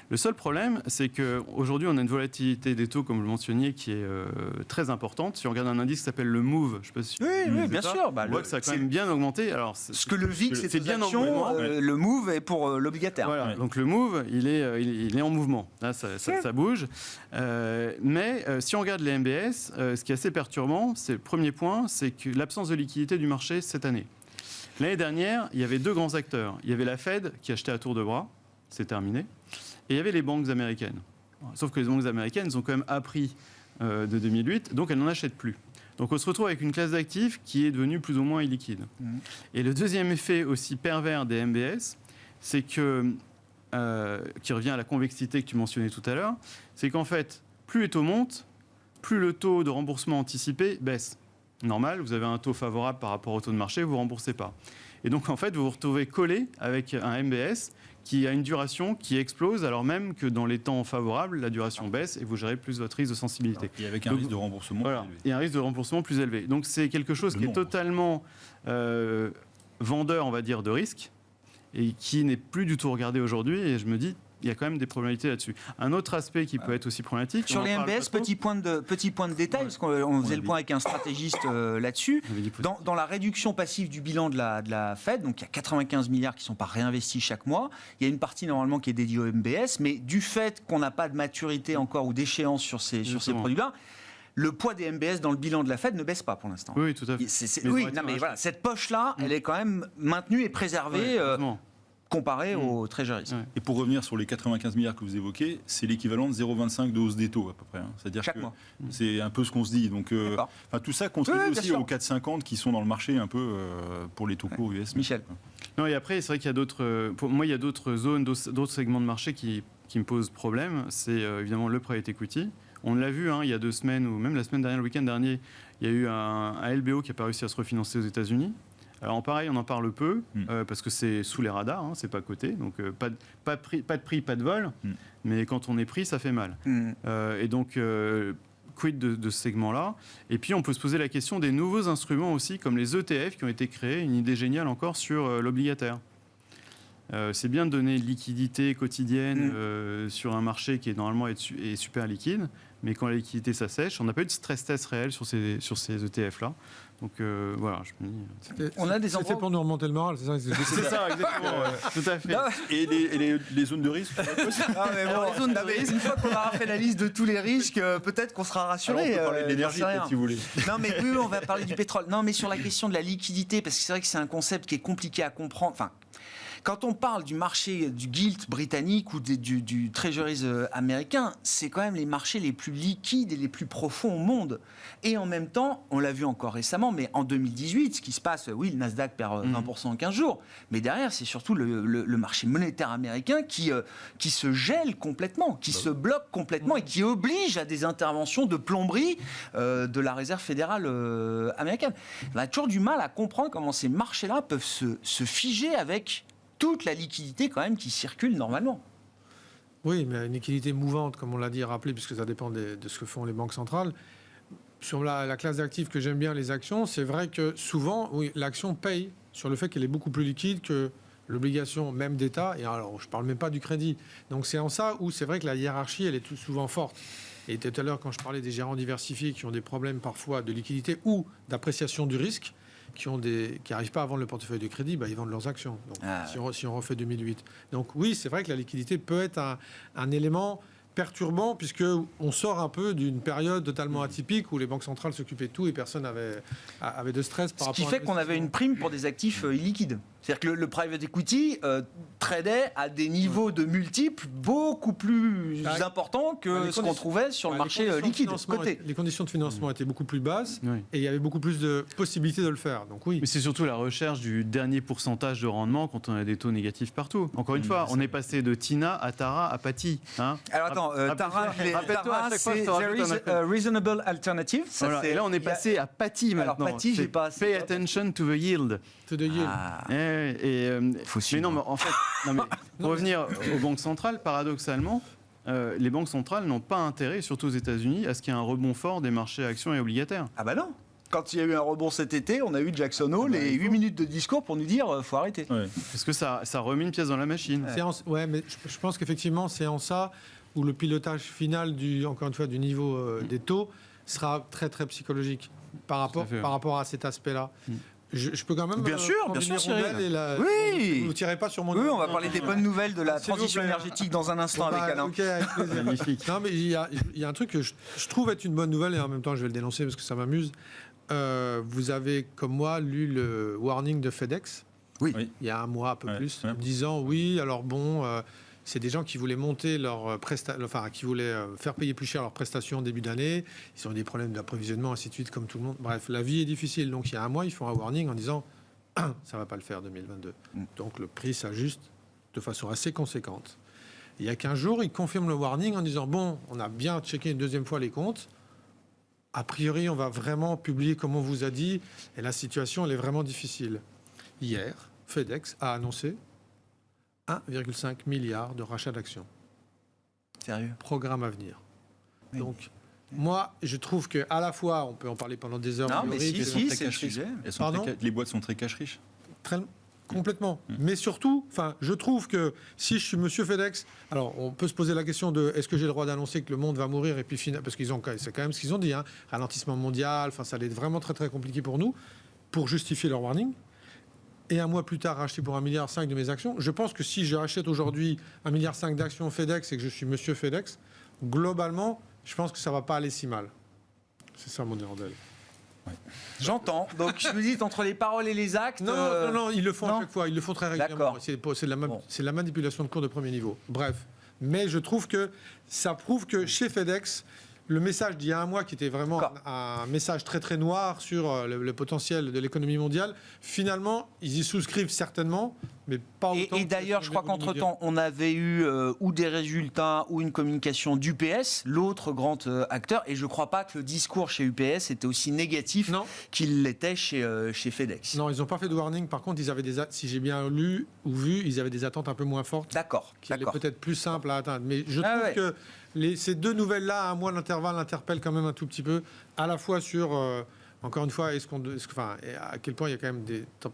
Speaker 6: Le seul problème, c'est qu'aujourd'hui, on a une volatilité des taux, comme vous le mentionniez, qui est très importante. Si on regarde un indice qui s'appelle le MOVE, je ne sais pas si
Speaker 2: oui, bien sûr.
Speaker 6: On voit que ça a quand même bien augmenté. Alors,
Speaker 2: ce que le VIX, c'est bien en mouvement. Le MOVE est pour l'obligataire.
Speaker 6: Voilà. Donc le MOVE, il est en mouvement. Là, ça bouge. Mais si on regarde les MBS, ce qui est assez perturbant, c'est le premier point, c'est que l'absence de liquidité du marché cette année. L'année dernière, il y avait 2 grands acteurs. Il y avait la Fed qui achetait à tour de bras. C'est terminé. Et il y avait les banques américaines. Sauf que les banques américaines ont quand même appris de 2008, donc elles n'en achètent plus. Donc on se retrouve avec une classe d'actifs qui est devenue plus ou moins illiquide. Et le deuxième effet aussi pervers des MBS, c'est que, qui revient à la convexité que tu mentionnais tout à l'heure, c'est qu'en fait, plus les taux montent, plus le taux de remboursement anticipé baisse. Normal, vous avez un taux favorable par rapport au taux de marché, vous ne remboursez pas. Et donc en fait, vous vous retrouvez collé avec un MBS qui a une duration qui explose, alors même que dans les temps favorables, la duration baisse et vous gérez plus votre risque de sensibilité.
Speaker 5: Et avec un risque de remboursement plus élevé.
Speaker 6: Et un risque de remboursement plus élevé. Donc c'est quelque chose qui est totalement vendeur, on va dire, de risque, et qui n'est plus du tout regardé aujourd'hui. Et je me dis, il y a quand même des probabilités là-dessus. Un autre aspect qui peut être aussi problématique...
Speaker 2: Sur les MBS, petit point de détail, parce qu'on faisait le point avec un stratégiste là-dessus. Dans la réduction passive du bilan de la Fed, donc il y a 95 milliards qui ne sont pas réinvestis chaque mois, il y a une partie normalement qui est dédiée au MBS, mais du fait qu'on n'a pas de maturité encore ou d'échéance sur ces produits-là, le poids des MBS dans le bilan de la Fed ne baisse pas pour l'instant.
Speaker 6: Oui, tout à fait.
Speaker 2: Voilà, cette poche-là, elle est quand même maintenue et préservée. Comparé aux treasuries.
Speaker 5: Et pour revenir sur les 95 milliards que vous évoquez, c'est l'équivalent de 0,25 de hausse des taux à peu près. C'est-à-dire
Speaker 2: chaque mois.
Speaker 5: C'est un peu ce qu'on se dit. Donc, tout ça contribue aussi aux 4,50 qui sont dans le marché un peu pour les taux courts US.
Speaker 2: Michel.
Speaker 6: Non, et après, c'est vrai qu'il y a d'autres... Pour moi, il y a d'autres zones, d'autres segments de marché qui me posent problème. C'est évidemment le private equity. On l'a vu il y a 2 semaines, ou même la semaine dernière, le week-end dernier, il y a eu un LBO qui n'a pas réussi à se refinancer aux États-Unis. Alors pareil, on en parle peu, parce que c'est sous les radars, c'est pas coté, donc pas de prix, pas de vol, mais quand on est pris, ça fait mal. Et donc, quid de ce segment-là ? Et puis on peut se poser la question des nouveaux instruments aussi, comme les ETF qui ont été créés, une idée géniale encore sur l'obligataire. C'est bien de donner liquidité quotidienne sur un marché qui est normalement est super liquide, mais quand la liquidité s'assèche, on n'a pas eu de stress test réel sur ces ETF-là. Donc voilà, je me dis...
Speaker 4: On a des endroits... C'était pour nous remonter le moral, c'est ça?
Speaker 6: C'est ça, exactement. Tout à fait.
Speaker 5: Et les zones de risque
Speaker 2: les zones de risque, une fois qu'on aura fait la liste de tous les risques, peut-être qu'on sera rassuré.
Speaker 5: On peut parler de l'énergie, si vous voulez.
Speaker 2: Non, mais oui, on va parler du pétrole. Non, mais sur la question de la liquidité, parce que c'est vrai que c'est un concept qui est compliqué à comprendre. Enfin, Quand on parle du marché du gilt britannique ou du treasuries américain, c'est quand même les marchés les plus liquides et les plus profonds au monde. Et en même temps, on l'a vu encore récemment, mais en 2018, ce qui se passe, oui, le Nasdaq perd 20% en 15 jours, mais derrière, c'est surtout le marché monétaire américain qui se gèle complètement, qui se bloque complètement et qui oblige à des interventions de plomberie de la Réserve fédérale américaine. On a toujours du mal à comprendre comment ces marchés-là peuvent se figer avec toute la liquidité quand même qui circule normalement.
Speaker 4: Oui, mais une liquidité mouvante, comme on l'a dit et rappelé, puisque ça dépend de ce que font les banques centrales. Sur la classe d'actifs que j'aime bien, les actions, c'est vrai que souvent, oui, l'action paye sur le fait qu'elle est beaucoup plus liquide que l'obligation même d'État. Et alors, je ne parle même pas du crédit. Donc c'est en ça où c'est vrai que la hiérarchie, elle est tout souvent forte. Et tout à l'heure, quand je parlais des gérants diversifiés qui ont des problèmes parfois de liquidité ou d'appréciation du risque, qui n'arrivent pas à vendre le portefeuille de crédit, ils vendent leurs actions. Donc, si on refait 2008. Donc oui, c'est vrai que la liquidité peut être un élément perturbant, puisqu'on sort un peu d'une période totalement atypique où les banques centrales s'occupaient de tout et personne avait de stress par rapport à...
Speaker 2: Ce qui fait qu'on avait une prime pour des actifs illiquides. C'est-à-dire que le private equity tradait à des niveaux de multiples beaucoup plus importants que ce qu'on trouvait sur le marché liquide.
Speaker 4: Les conditions de financement étaient beaucoup plus basses et il y avait beaucoup plus de possibilités de le faire. Donc oui.
Speaker 6: Mais c'est surtout la recherche du dernier pourcentage de rendement quand on a des taux négatifs partout. Encore une fois, on est passé de Tina à Tara à Patty.
Speaker 2: Hein. Alors attends, Tara, c'est there is a reasonable alternative.
Speaker 6: Voilà. Et là, on est passé à Patty maintenant.
Speaker 2: Alors Patty, j'ai pas...
Speaker 6: Pay attention to the yield.
Speaker 4: To the yield.
Speaker 6: Mais non, mais en fait, pour revenir aux banques centrales, paradoxalement, les banques centrales n'ont pas intérêt, surtout aux États-Unis, à ce qu'il y ait un rebond fort des marchés actions et obligataires.
Speaker 2: Ah bah non. Quand il y a eu un rebond cet été, on a eu Jackson Hole et 8 minutes de discours pour nous dire faut arrêter.
Speaker 5: Ouais.
Speaker 6: Parce que ça remet une pièce dans la machine.
Speaker 4: Ouais, mais je pense qu'effectivement, c'est en ça où le pilotage final encore une fois, du niveau des taux sera très très psychologique par rapport à cet aspect-là. Je peux quand même.
Speaker 2: Bien sûr, Cyril.
Speaker 4: Oui. Vous ne tirez pas sur mon.
Speaker 2: Oui, on va parler des bonnes nouvelles de la transition énergétique dans un instant avec Alain.
Speaker 4: Ok, avec plaisir. Magnifique. Non, mais il y a un truc que je trouve être une bonne nouvelle et en même temps je vais le dénoncer parce que ça m'amuse. Vous avez, comme moi, lu le warning de FedEx.
Speaker 2: Oui.
Speaker 4: Il y a un mois, un peu plus, disant oui, alors bon. C'est des gens qui voulaient monter qui voulaient faire payer plus cher leurs prestations en début d'année. Ils ont des problèmes d'approvisionnement, ainsi de suite, comme tout le monde. Bref, la vie est difficile. Donc, il y a un mois, ils font un warning en disant ça ne va pas le faire 2022. Donc, le prix s'ajuste de façon assez conséquente. Il y a 15 jours, ils confirment le warning en disant bon, on a bien checké une deuxième fois les comptes. A priori, on va vraiment publier comme on vous a dit. Et la situation, elle est vraiment difficile. Hier, FedEx a annoncé 1,5 milliard de rachat d'actions.
Speaker 2: Sérieux ?
Speaker 4: Programme à venir. Oui. Donc, moi, je trouve qu'à la fois, on peut en parler pendant des heures.
Speaker 2: Non, mais si, c'est le sujet.
Speaker 5: Les boîtes sont très cash riches.
Speaker 4: Complètement. Mais surtout, je trouve que si je suis monsieur FedEx, alors on peut se poser la question de est-ce que j'ai le droit d'annoncer que le monde va mourir et puis parce c'est quand même ce qu'ils ont dit, ralentissement mondial, ça allait être vraiment très très compliqué pour nous, pour justifier leur warning. Et un mois plus tard, racheter pour 1,5 milliard de mes actions. Je pense que si je rachète aujourd'hui 1,5 milliard d'actions FedEx et que je suis monsieur FedEx, globalement, je pense que ça ne va pas aller si mal. C'est ça mon hirondelle.
Speaker 2: Ouais. J'entends. Donc je vous dis, entre les paroles et les actes...
Speaker 4: Non, ils le font à chaque fois. Ils le font très régulièrement. C'est de la manipulation de cours de premier niveau. Bref. Mais je trouve que ça prouve que chez FedEx... Le message d'il y a un mois, qui était vraiment un message très très noir sur le potentiel de l'économie mondiale, finalement, ils y souscrivent certainement, mais pas autant.
Speaker 2: Et d'ailleurs, je crois qu'entre-temps, on avait eu ou des résultats ou une communication d'UPS, l'autre grand acteur, et je ne crois pas que le discours chez UPS était aussi négatif qu'il l'était chez FedEx.
Speaker 4: Non, ils n'ont pas fait de warning. Par contre, ils avaient si j'ai bien lu ou vu, ils avaient des attentes un peu moins fortes.
Speaker 2: D'accord.
Speaker 4: Qui allaient peut-être plus simples à atteindre. Mais je trouve que ces deux nouvelles-là, à un mois d'intervalle, interpellent quand même un tout petit peu, à la fois sur, encore une fois, à quel point il y a quand même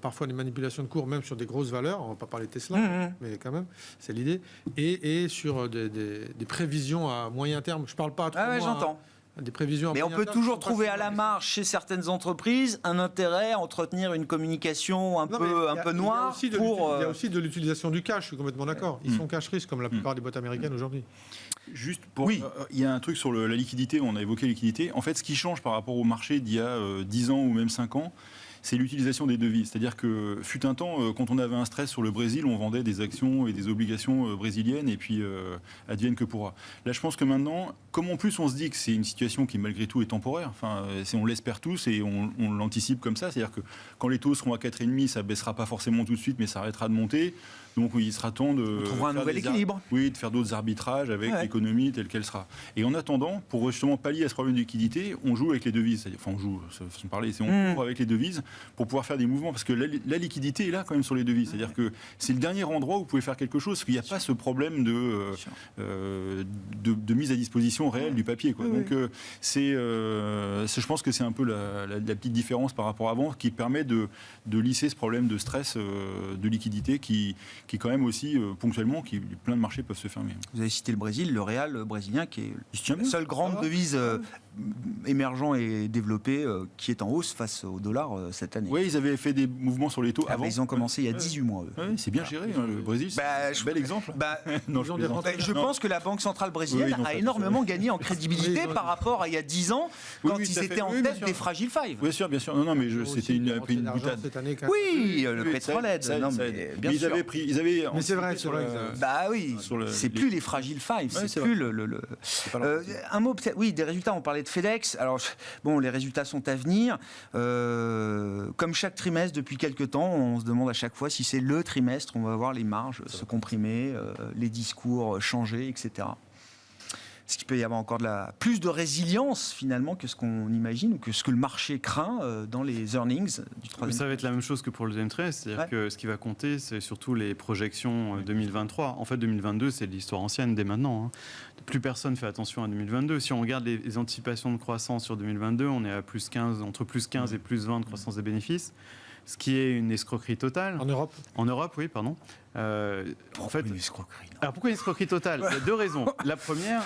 Speaker 4: parfois des manipulations de cours, même sur des grosses valeurs, on ne va pas parler de Tesla, mais quand même, c'est l'idée, et sur des prévisions à moyen terme. Je ne parle pas à 3 mois.
Speaker 2: J'entends.
Speaker 4: Des prévisions.
Speaker 2: Mais on peut toujours trouver à la marge chez certaines entreprises un intérêt à entretenir une communication un peu noire. Il
Speaker 4: y a aussi de l'utilisation du cash, je suis complètement d'accord. Ils sont cash risk comme la plupart des boîtes américaines aujourd'hui.
Speaker 5: Juste pour... il y a un truc sur la liquidité, on a évoqué la liquidité. En fait, ce qui change par rapport au marché d'il y a 10 ans ou même 5 ans, c'est l'utilisation des devises. C'est-à-dire que fut un temps, quand on avait un stress sur le Brésil, on vendait des actions et des obligations brésiliennes et puis advienne que pourra. Là, je pense que maintenant, comme en plus on se dit que c'est une situation qui malgré tout est temporaire, enfin, on l'espère tous et on l'anticipe comme ça, c'est-à-dire que quand les taux seront à 4,5, ça baissera pas forcément tout de suite, mais ça arrêtera de monter. Donc il sera temps de
Speaker 2: trouver un nouvel équilibre.
Speaker 5: Oui, de faire d'autres arbitrages avec l'économie telle qu'elle sera. Et en attendant, pour justement pallier à ce problème de liquidité, on joue avec les devises. Enfin, on joue, façon de parler, c'est on court avec les devises pour pouvoir faire des mouvements. Parce que la liquidité est là quand même sur les devises. C'est-à-dire que c'est le dernier endroit où vous pouvez faire quelque chose. Parce qu'il n'y a pas ce problème de mise à disposition réelle du papier. Quoi. Donc je pense que c'est un peu la petite différence par rapport à avant qui permet de lisser ce problème de stress de liquidité qui quand même aussi, ponctuellement, plein de marchés peuvent se fermer.
Speaker 2: Vous avez cité le Brésil, le réal brésilien, qui est la seule grande devise émergent et développé qui est en hausse face au dollar cette année.
Speaker 5: Oui, ils avaient fait des mouvements sur les taux avant.
Speaker 2: Ils ont commencé il y a 18 mois.
Speaker 5: Oui, c'est bien géré, le Brésil. C'est un bel exemple.
Speaker 2: Je pense que la Banque centrale brésilienne a énormément gagné en crédibilité par rapport à il y a 10 ans, quand ils étaient en tête des Fragile Five.
Speaker 5: Bien sûr, bien sûr. Non, mais c'était une boutade.
Speaker 2: Oui, le pétrole aide.
Speaker 5: Ils avaient.
Speaker 4: Mais c'est vrai.
Speaker 2: Bah oui, c'est plus les Fragile Five, c'est plus le. Un mot peut-être, oui, des résultats. On parlait de FedEx. Alors bon, les résultats sont à venir. Comme chaque trimestre depuis quelques temps, on se demande à chaque fois si c'est le trimestre, on va voir les marges se comprimer, les discours changer, etc. Est-ce qu'il peut y avoir encore plus de résilience finalement que ce qu'on imagine ou que ce que le marché craint dans les earnings du troisième?
Speaker 6: Ça va être la même chose que pour le deuxième trimestre, c'est-à-dire que ce qui va compter, c'est surtout les projections 2023. En fait, 2022, c'est de l'histoire ancienne dès maintenant. Plus personne fait attention à 2022. Si on regarde les anticipations de croissance sur 2022, on est à plus 15, entre plus 15 et plus 20 de croissance des bénéfices, ce qui est une escroquerie totale.
Speaker 4: En Europe ?
Speaker 6: En Europe, oui, pardon.
Speaker 2: Pourquoi une escroquerie?
Speaker 6: Alors pourquoi une escroquerie totale? Il y a deux raisons. La première,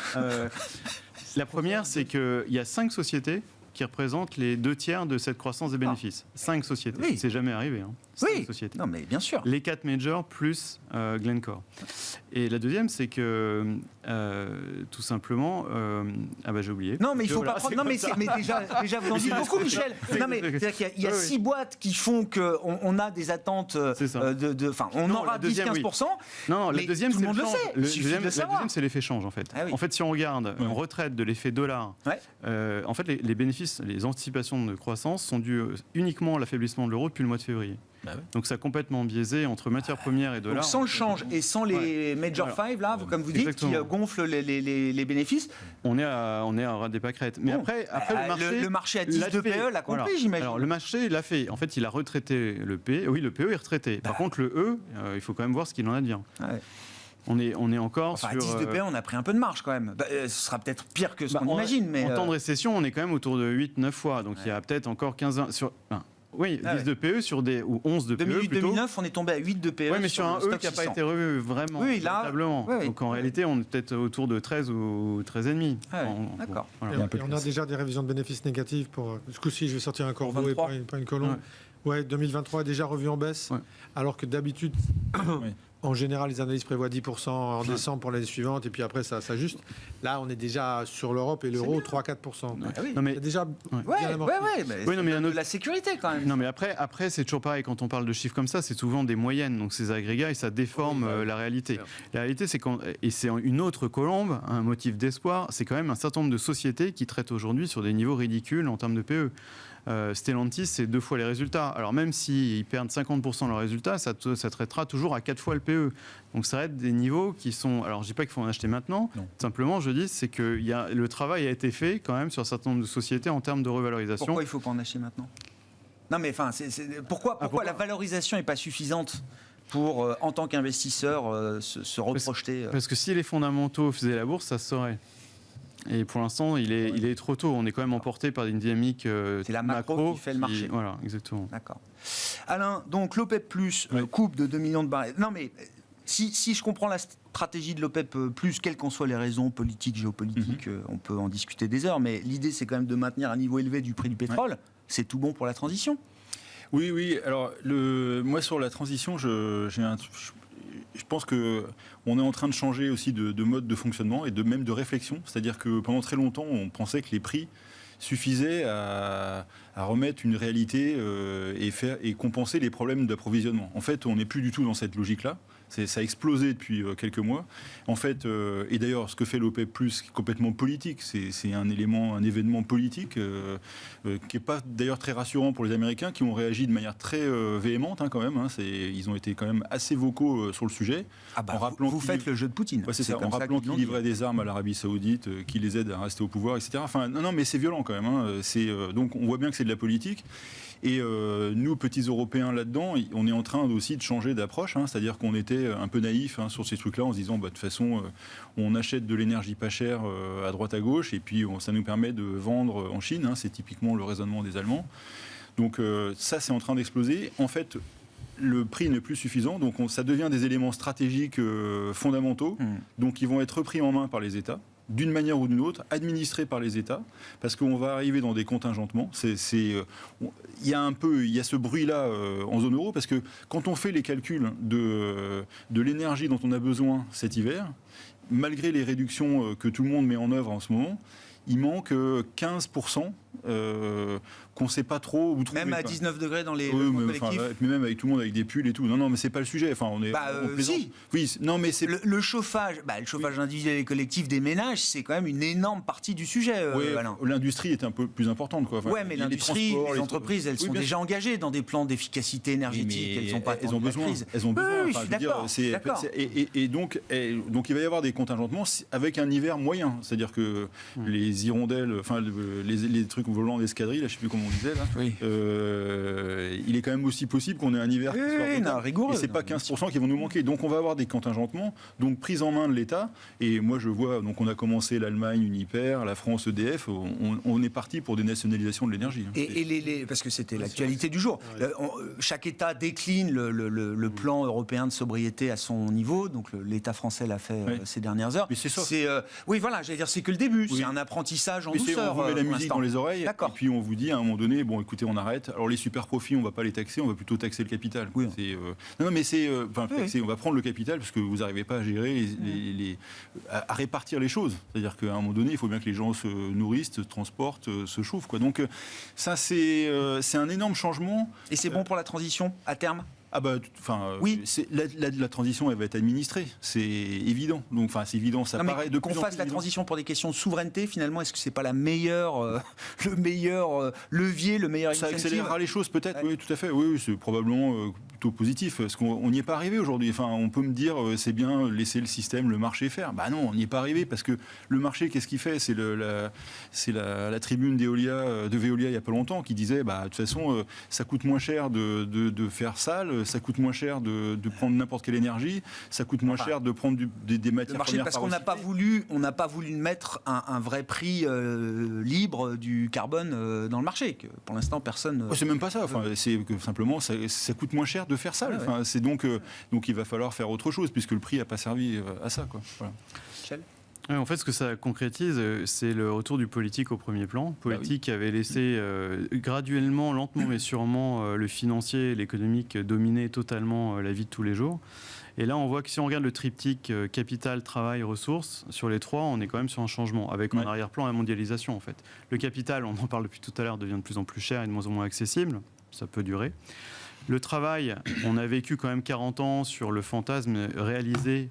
Speaker 6: c'est qu'il y a 5 sociétés qui représentent les 2/3 de cette croissance des bénéfices. 5 sociétés.
Speaker 2: Oui.
Speaker 6: C'est jamais arrivé. Sociétés.
Speaker 2: Non mais bien sûr.
Speaker 6: Les 4 majors plus Glencore. Et la deuxième, c'est que tout simplement, j'ai oublié.
Speaker 2: Non mais il faut pas prendre. Non mais déjà vous en dites beaucoup, Michel. Non mais c'est-à-dire qu'il y a 6 boîtes qui font que on a des attentes on aura 10-15%.
Speaker 6: Non, la deuxième,
Speaker 2: tout le monde le sait.
Speaker 6: La deuxième, c'est l'effet change en fait.
Speaker 2: Ah oui.
Speaker 6: En fait, si on regarde en retraite de l'effet dollar, en fait, les bénéfices, les anticipations de croissance sont dues uniquement à l'affaiblissement de l'euro depuis le mois de février. Donc ça a complètement biaisé entre matières premières et dollars.
Speaker 2: Donc sans le change et sans les Major 5, là, comme vous dites, qui gonflent les bénéfices.
Speaker 6: On est à ras des pâquerettes. Mais après
Speaker 2: le marché à 10 de PE l'a compris, j'imagine.
Speaker 6: Alors le marché l'a fait. En fait, il a retraité le PE. Oui, le PE est retraité. Par contre, le E, il faut quand même voir ce qu'il en advient. On est encore sur...
Speaker 2: À 10 de PE, on a pris un peu de marge quand même. Ce sera peut-être pire que ce qu'on imagine. Mais
Speaker 6: en temps de récession, on est quand même autour de 8-9 fois. Donc il y a peut-être encore 15... Oui, 10 de PE sur ou 11 de PE
Speaker 2: 2008-2009, on est tombé à 8 de PE.
Speaker 6: Oui, mais sur un E qui n'a pas été revu vraiment véritablement. Donc en réalité, on est peut-être autour de 13 ou 13,5.
Speaker 2: D'accord.
Speaker 4: Et on a déjà des révisions de bénéfices négatives pour... Ce coup-ci, je vais sortir un corbeau et pas une colombe. Ouais, 2023 est déjà revu en baisse, alors que d'habitude... En général, les analyses prévoient 10% en décembre pour l'année suivante, et puis après, ça s'ajuste. Là, on est déjà sur l'Europe et l'euro, 3-4%.
Speaker 6: Non, mais...
Speaker 4: C'est déjà bien amorti.
Speaker 2: Oui, mais de la sécurité, quand même.
Speaker 6: Non, mais après c'est toujours pareil. Quand on parle de chiffres comme ça, c'est souvent des moyennes. Donc, ces agrégats, et ça déforme la réalité. La réalité, c'est et c'est une autre colombe, un motif d'espoir, c'est quand même un certain nombre de sociétés qui traitent aujourd'hui sur des niveaux ridicules en termes de PE. Stellantis, c'est 2 fois les résultats. Alors même s'ils perdent 50% de leurs résultats, ça traitera toujours à 4 fois le PE. Donc ça va être des niveaux qui sont... Alors je ne dis pas qu'il faut en acheter maintenant. Non. Simplement, je dis, c'est que le travail a été fait quand même sur un certain nombre de sociétés en termes de revalorisation.
Speaker 2: Pourquoi il ne faut pas en acheter maintenant? Non mais enfin, pourquoi la valorisation n'est pas suffisante pour, en tant qu'investisseur, se reprojeter
Speaker 6: Parce que si les fondamentaux faisaient la bourse, ça se saurait. Et pour l'instant, il est trop tôt. On est quand même emporté par une dynamique
Speaker 2: c'est la macro qui fait le marché.
Speaker 6: Voilà, exactement.
Speaker 2: D'accord. Alain, donc l'OPEP+, coupe de 2 millions de barils. Non, mais si je comprends la stratégie de l'OPEP+, quelles qu'en soient les raisons politiques, géopolitiques, on peut en discuter des heures, mais l'idée, c'est quand même de maintenir un niveau élevé du prix du pétrole. C'est tout bon pour la transition.
Speaker 5: Oui. Alors, moi, sur la transition, je pense qu'on est en train de changer aussi de mode de fonctionnement et même de réflexion. C'est-à-dire que pendant très longtemps, on pensait que les prix suffisaient à remettre une réalité et compenser les problèmes d'approvisionnement. En fait, on n'est plus du tout dans cette logique-là. Ça a explosé depuis quelques mois. En fait, et d'ailleurs, ce que fait l'OPEP+, qui est complètement politique, c'est un événement politique qui n'est pas d'ailleurs très rassurant pour les Américains, qui ont réagi de manière très véhémente quand même. Ils ont été quand même assez vocaux sur le sujet.
Speaker 2: En rappelant vous faites le jeu de Poutine.
Speaker 5: Ouais, c'est ça, en rappelant qu'ils livraient des armes à l'Arabie Saoudite, qui les aident à rester au pouvoir, etc. Enfin, non, mais c'est violent quand même. Donc on voit bien que c'est de la politique. Et nous, petits Européens là-dedans, on est en train aussi de changer d'approche. C'est-à-dire qu'on était un peu naïfs sur ces trucs-là en se disant, de toute façon, on achète de l'énergie pas chère à droite à gauche et puis ça nous permet de vendre en Chine. C'est typiquement le raisonnement des Allemands. Donc ça, c'est en train d'exploser. En fait, le prix n'est plus suffisant. Donc ça devient des éléments stratégiques fondamentaux. Donc ils vont être repris en main par les États, d'une manière ou d'une autre, administré par les États, parce qu'on va arriver dans des contingentements. Il y a ce bruit-là en zone euro, parce que quand on fait les calculs de l'énergie dont on a besoin cet hiver, malgré les réductions que tout le monde met en œuvre en ce moment, il manque 15% qu'on ne sait pas trop où trouver.
Speaker 2: Même à 19 degrés dans les collectifs.
Speaker 5: Mais même avec tout le monde avec des pulls et tout. Non, mais c'est pas le sujet. Enfin, on plaisante.
Speaker 2: Si.
Speaker 5: Oui, non, mais c'est
Speaker 2: le chauffage. Le chauffage individuel et collectif des ménages, c'est quand même une énorme partie du sujet. Alain.
Speaker 5: L'industrie est un peu plus importante, quoi.
Speaker 2: Enfin, mais l'industrie, les entreprises, elles sont déjà engagées dans des plans d'efficacité énergétique. Elles ont besoin.
Speaker 5: Elles ont besoin.
Speaker 2: Oui, je suis d'accord.
Speaker 5: Et donc, il va y avoir des contingentements avec un hiver moyen. C'est-à-dire que les hirondelles, enfin les trucs volants d'escadrille, là, je ne sais plus comment on disait, là, il est quand même aussi possible qu'on ait un hiver
Speaker 2: rigoureux.
Speaker 5: Et c'est pas 15% qui vont nous manquer. Donc on va avoir des contingentements, donc prise en main de l'État. Et moi je vois, donc on a commencé l'Allemagne Uniper, la France EDF, on est parti pour des nationalisations de l'énergie.
Speaker 2: Parce que c'était l'actualité du jour. Chaque État décline le plan européen de sobriété à son niveau. Donc l'État français l'a fait ces dernières heures.
Speaker 5: Mais c'est ça.
Speaker 2: Oui, voilà, j'allais dire, c'est que le début. C'est un apprentissage en douceur.
Speaker 5: On vous met la musique dans les oreilles, et puis on vous dit à un moment donné, bon, écoutez, on arrête. Alors les super profits, on va pas les taxer, on va plutôt taxer le capital. Oui. On va prendre le capital parce que vous n'arrivez pas à gérer, à répartir les choses. C'est-à-dire qu'à un moment donné, il faut bien que les gens se nourrissent, se transportent, se chauffent, quoi. Donc ça, c'est un énorme changement.
Speaker 2: Et c'est bon pour la transition à terme ?
Speaker 5: Oui, la transition, elle va être administrée, c'est évident. Donc, c'est évident, ça paraît de plus en plus
Speaker 2: qu'on fasse la transition pour des questions de souveraineté, finalement, est-ce que c'est pas le meilleur levier, le meilleur
Speaker 5: ça
Speaker 2: incentive ?
Speaker 5: accélérera les choses, peut-être. Oui, tout à fait. Oui, c'est probablement plutôt positif. Parce qu'on n'y est pas arrivé aujourd'hui. Enfin, on peut me dire, c'est bien laisser le système, le marché faire. Non, on n'y est pas arrivé parce que le marché, qu'est-ce qu'il fait ? C'est la tribune de Veolia il y a pas longtemps qui disait, de toute façon, ça coûte moins cher de faire sale. Ça coûte moins cher de prendre n'importe quelle énergie, ça coûte moins cher de prendre des matières premières.
Speaker 2: Parce qu'on n'a pas voulu mettre un vrai prix libre du carbone dans le marché. Que pour l'instant, personne.
Speaker 5: C'est même pas ça. C'est que simplement ça coûte moins cher de faire ça. C'est donc il va falloir faire autre chose puisque le prix n'a pas servi à ça, quoi. Voilà.
Speaker 2: Michel ?
Speaker 6: En fait, ce que ça concrétise, c'est le retour du politique au premier plan. Politique qui avait laissé graduellement, lentement mais sûrement, le financier et l'économique dominer totalement la vie de tous les jours. Et là, on voit que si on regarde le triptyque capital, travail, ressources, sur les trois, on est quand même sur un changement, avec en arrière-plan la mondialisation, en fait. Le capital, on en parle depuis tout à l'heure, devient de plus en plus cher et de moins en moins accessible. Ça peut durer. Le travail, on a vécu quand même 40 ans sur le fantasme réalisé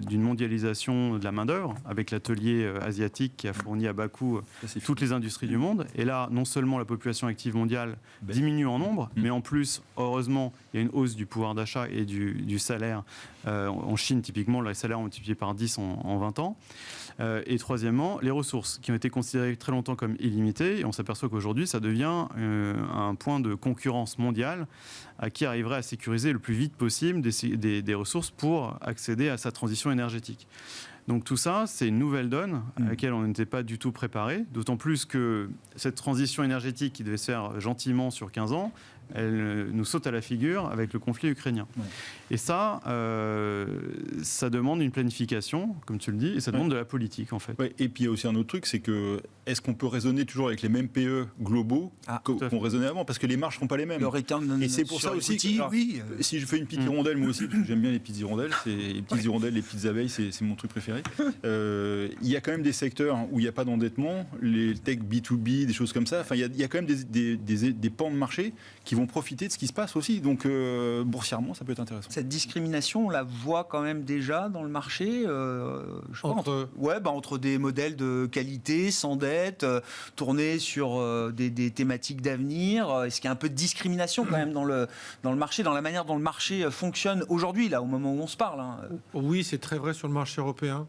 Speaker 6: d'une mondialisation de la main-d'œuvre, avec l'atelier asiatique qui a fourni à bas coût toutes les industries du monde. Et là, non seulement la population active mondiale diminue en nombre, mais en plus, heureusement, il y a une hausse du pouvoir d'achat et du salaire. En Chine, typiquement, le salaire est multiplié par 10 en 20 ans. Et troisièmement, les ressources qui ont été considérées très longtemps comme illimitées. Et on s'aperçoit qu'aujourd'hui, ça devient un point de concurrence mondiale qui arriverait à sécuriser le plus vite possible des ressources pour accéder à sa transition énergétique. Donc tout ça, c'est une nouvelle donne à laquelle on n'était pas du tout préparé, d'autant plus que cette transition énergétique qui devait se faire gentiment sur 15 ans, elle nous saute à la figure avec le conflit ukrainien. Ouais. Et ça demande une planification, comme tu le dis, et ça demande de la politique, en fait.
Speaker 5: Ouais, et puis il y a aussi un autre truc, c'est que est-ce qu'on peut raisonner toujours avec les mêmes PE globaux qu'on raisonnait avant? Parce que les marges ne seront pas les mêmes.
Speaker 2: Et c'est pour ça aussi que,
Speaker 5: si je fais une petite hirondelle, moi aussi, parce que j'aime bien les petites hirondelles, les petites hirondelles, les petites abeilles, c'est mon truc préféré. Il y a quand même des secteurs où il n'y a pas d'endettement, les tech B2B, des choses comme ça. Enfin, il y a quand même des pans de marché qui vont profiter de ce qui se passe aussi. Donc, boursièrement, ça peut être intéressant.
Speaker 2: Cette discrimination, on la voit quand même déjà dans le marché, entre des modèles de qualité, sans dette, tournés sur des thématiques d'avenir. Est-ce qu'il y a un peu de discrimination quand même dans le marché, dans la manière dont le marché fonctionne aujourd'hui, là, au moment où on se parle, hein.
Speaker 4: Oui, c'est très vrai sur le marché européen,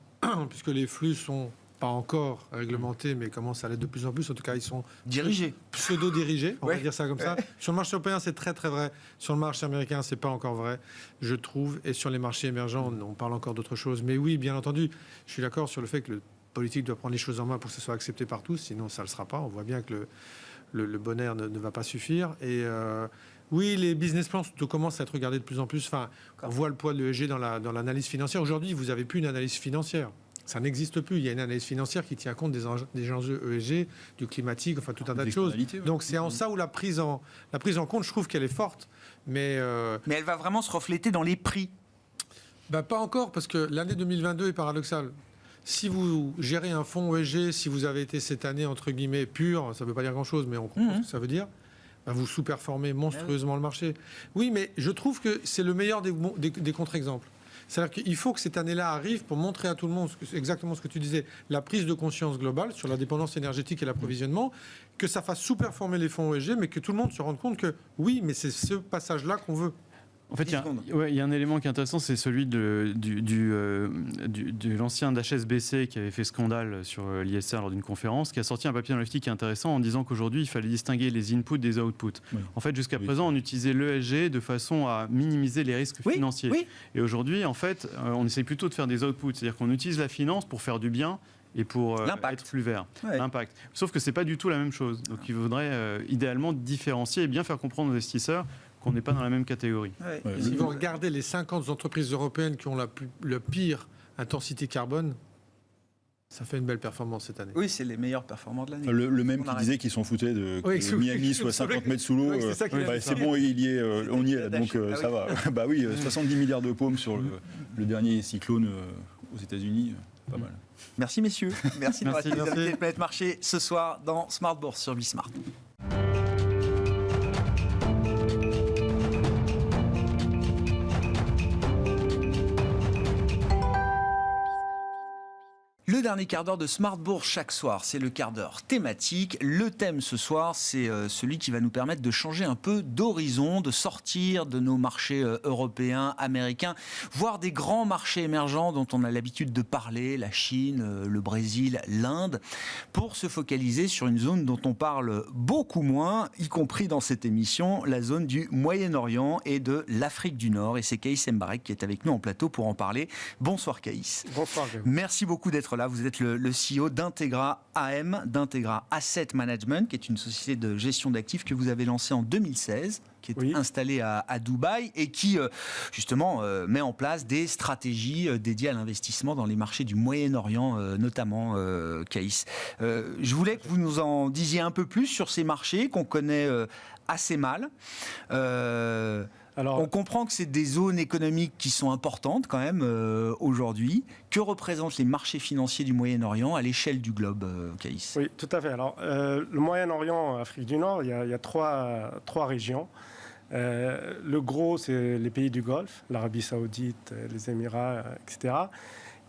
Speaker 4: puisque les flux sont pas encore réglementés, mais commencent à l'être de plus en plus. En tout cas, ils sont
Speaker 2: dirigés,
Speaker 4: pseudo-dirigés, on va dire ça comme ça. Sur le marché européen, c'est très très vrai. Sur le marché américain, c'est pas encore vrai, je trouve. Et sur les marchés émergents, on parle encore d'autre chose. Mais oui, bien entendu, je suis d'accord sur le fait que le politique doit prendre les choses en main pour que ce soit accepté par tous, sinon ça ne le sera pas. On voit bien que le bon air ne va pas suffire. Et oui, les business plans commencent à être regardés de plus en plus. Enfin, on voit le poids de l'ESG dans l'analyse financière. Aujourd'hui, vous n'avez plus une analyse financière. Ça n'existe plus. Il y a une analyse financière qui tient compte des enjeux ESG, du climatique, enfin tout un tas de choses. Donc c'est en ça où la prise en compte, je trouve qu'elle est forte. Mais
Speaker 2: elle va vraiment se refléter dans les prix.
Speaker 4: Pas encore, parce que l'année 2022 est paradoxale. Si vous gérez un fonds ESG, si vous avez été cette année, entre guillemets, pur, ça ne veut pas dire grand-chose, mais on comprend ce que ça veut dire, vous sous-performez monstrueusement le marché. Oui, mais je trouve que c'est le meilleur des contre-exemples. C'est-à-dire qu'il faut que cette année-là arrive pour montrer à tout le monde exactement ce que tu disais, la prise de conscience globale sur la dépendance énergétique et l'approvisionnement, que ça fasse sous-performer les fonds ESG, mais que tout le monde se rende compte que oui, mais c'est ce passage-là qu'on veut.
Speaker 6: En fait, il y a un élément qui est intéressant, c'est celui de l'ancien d'HSBC qui avait fait scandale sur l'ISR lors d'une conférence, qui a sorti un papier dans l'FT qui est intéressant en disant qu'aujourd'hui, il fallait distinguer les inputs des outputs. Oui. En fait, jusqu'à présent, on utilisait l'ESG de façon à minimiser les risques financiers. Oui. Et aujourd'hui, en fait, on essaie plutôt de faire des outputs, c'est-à-dire qu'on utilise la finance pour faire du bien et pour être plus vert. L'impact. Sauf que c'est pas du tout la même chose. Donc, il faudrait idéalement différencier et bien faire comprendre aux investisseurs qu'on n'est pas dans la même catégorie.
Speaker 4: Si vous regardez les 50 entreprises européennes qui ont la pire intensité carbone, ça fait une belle performance cette année.
Speaker 2: Oui, c'est les meilleurs performants de l'année.
Speaker 5: Le même qui disait qu'ils s'en foutaient que Miami soit 50 mètres sous l'eau. C'est bon, on y est là, donc ça va. 70 milliards de paumes sur le dernier cyclone aux États-Unis, pas mal.
Speaker 2: Merci messieurs. Merci d'avoir été invités de Planète Marché ce soir dans Smart Bourse sur Bismart. Le dernier quart d'heure de Smart Bourse chaque soir, c'est le quart d'heure thématique. Le thème ce soir, c'est celui qui va nous permettre de changer un peu d'horizon, de sortir de nos marchés européens, américains, voire des grands marchés émergents dont on a l'habitude de parler, la Chine, le Brésil, l'Inde, pour se focaliser sur une zone dont on parle beaucoup moins, y compris dans cette émission, la zone du Moyen-Orient et de l'Afrique du Nord. Et c'est Kaïs Mbarek qui est avec nous en plateau pour en parler. Bonsoir Kaïs.
Speaker 4: Bonsoir.
Speaker 2: Merci beaucoup d'être là. Vous êtes le CEO d'Integra AM, d'Integra Asset Management, qui est une société de gestion d'actifs que vous avez lancée en 2016, qui est installée à Dubaï et qui, justement, met en place des stratégies dédiées à l'investissement dans les marchés du Moyen-Orient, notamment, Kaïs. Je voulais que vous nous en disiez un peu plus sur ces marchés qu'on connaît assez mal. Alors, on comprend que c'est des zones économiques qui sont importantes quand même aujourd'hui. Que représentent les marchés financiers du Moyen-Orient à l'échelle du globe, Kaïs?
Speaker 7: Oui, tout à fait. Alors, le Moyen-Orient, Afrique du Nord, il y a trois régions. Le gros, c'est les pays du Golfe, l'Arabie Saoudite, les Émirats, etc.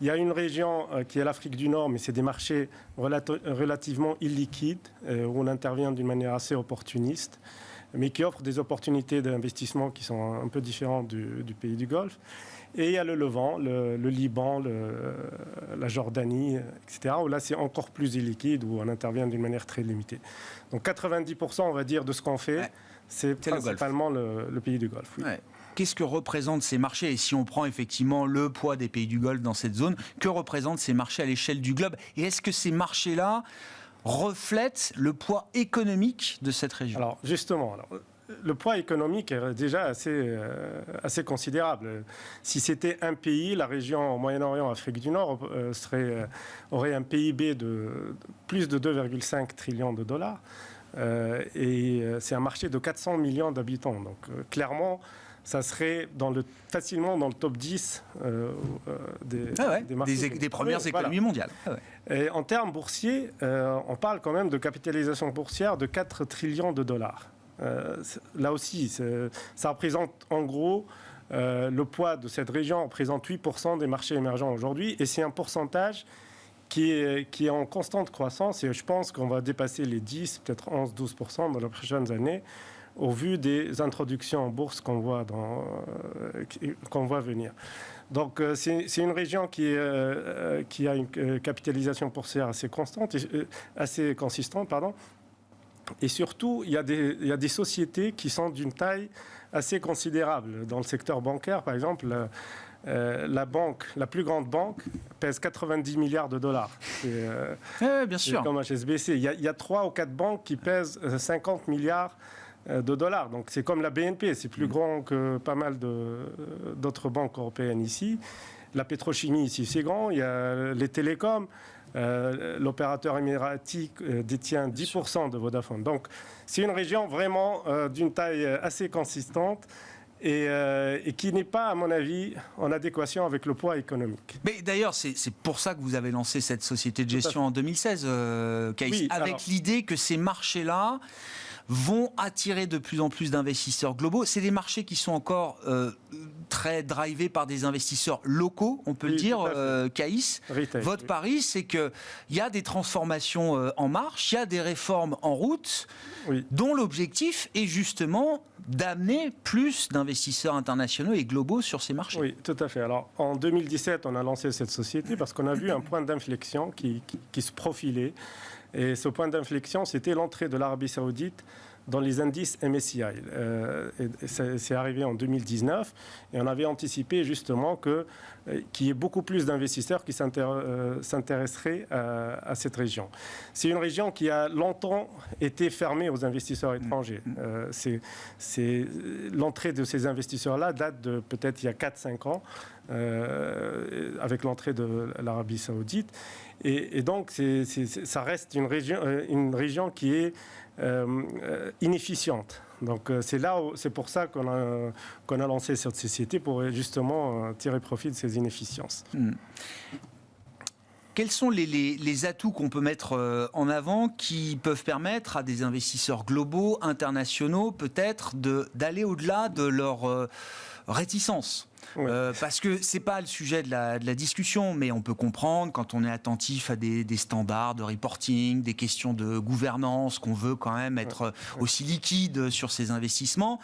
Speaker 7: Il y a une région qui est l'Afrique du Nord, mais c'est des marchés relativement illiquides, où on intervient d'une manière assez opportuniste, mais qui offre des opportunités d'investissement qui sont un peu différentes du pays du Golfe. Et il y a le Levant, le Liban, la Jordanie, etc., où là, c'est encore plus illiquide, où on intervient d'une manière très limitée. Donc 90%, on va dire, de ce qu'on fait, c'est principalement le pays du Golfe. Oui.
Speaker 2: Ouais. Qu'est-ce que représentent ces marchés? Et si on prend effectivement le poids des pays du Golfe dans cette zone, que représentent ces marchés à l'échelle du globe? Et est-ce que ces marchés-là reflète le poids économique de cette région?
Speaker 7: Alors justement, le poids économique est déjà assez considérable. Si c'était un pays, la région Moyen-Orient, Afrique du Nord aurait un PIB de plus de 2,5 trillions de dollars. Et c'est un marché de 400 millions d'habitants. Donc clairement, ça serait facilement dans le top 10 des marchés.
Speaker 2: Des premières économies mondiales.
Speaker 7: Et en termes boursiers, on parle quand même de capitalisation boursière de 4 trillions de dollars. Là aussi, ça représente en gros le poids de cette région représente 8% des marchés émergents aujourd'hui, et c'est un pourcentage qui est en constante croissance, et je pense qu'on va dépasser les 10, peut-être 11-12% dans les prochaines années, au vu des introductions en bourse qu'on voit venir. Donc c'est une région qui a une capitalisation boursière assez constante, assez consistante, pardon. Et surtout, il y a des sociétés qui sont d'une taille assez considérable. Dans le secteur bancaire, par exemple, la plus grande banque pèse 90 milliards de dollars.
Speaker 2: Bien sûr.
Speaker 7: Comme HSBC. Il y a 3 ou 4 banques qui pèsent 50 milliards de dollars. Donc c'est comme la BNP, c'est plus grand que pas mal d'autres banques européennes ici. La pétrochimie ici, c'est grand. Il y a les télécoms. L'opérateur émiratique détient 10% de Vodafone. Donc c'est une région vraiment d'une taille assez consistante et qui n'est pas, à mon avis, en adéquation avec le poids économique.
Speaker 2: Mais d'ailleurs, c'est pour ça que vous avez lancé cette société de gestion en 2016, Kaïs,
Speaker 7: oui,
Speaker 2: avec l'idée que ces marchés-là vont attirer de plus en plus d'investisseurs globaux. C'est des marchés qui sont encore très drivés par des investisseurs locaux, on peut le dire, Kaïs. Votre pari, c'est qu'il y a des transformations en marche, il y a des réformes en route, dont l'objectif est justement d'amener plus d'investisseurs internationaux et globaux sur ces marchés.
Speaker 7: Oui, tout à fait. Alors, en 2017, on a lancé cette société parce qu'on a vu un point d'inflexion qui se profilait. Et ce point d'inflexion, c'était l'entrée de l'Arabie Saoudite dans les indices MSCI. C'est arrivé en 2019 et on avait anticipé justement qu'il y ait beaucoup plus d'investisseurs qui s'intéresseraient à cette région. C'est une région qui a longtemps été fermée aux investisseurs étrangers. L'entrée de ces investisseurs-là date de peut-être il y a 4-5 ans avec l'entrée de l'Arabie Saoudite. Et donc, ça reste une région qui est inefficiente. Donc, c'est pour ça qu'on a lancé cette société, pour justement tirer profit de ces inefficiences.
Speaker 2: Quels sont les atouts qu'on peut mettre en avant qui peuvent permettre à des investisseurs globaux, internationaux, peut-être d'aller au-delà de leur réticence? Parce que c'est pas le sujet de la discussion, mais on peut comprendre quand on est attentif à des standards de reporting, des questions de gouvernance, qu'on veut quand même être aussi liquide sur ces investissements.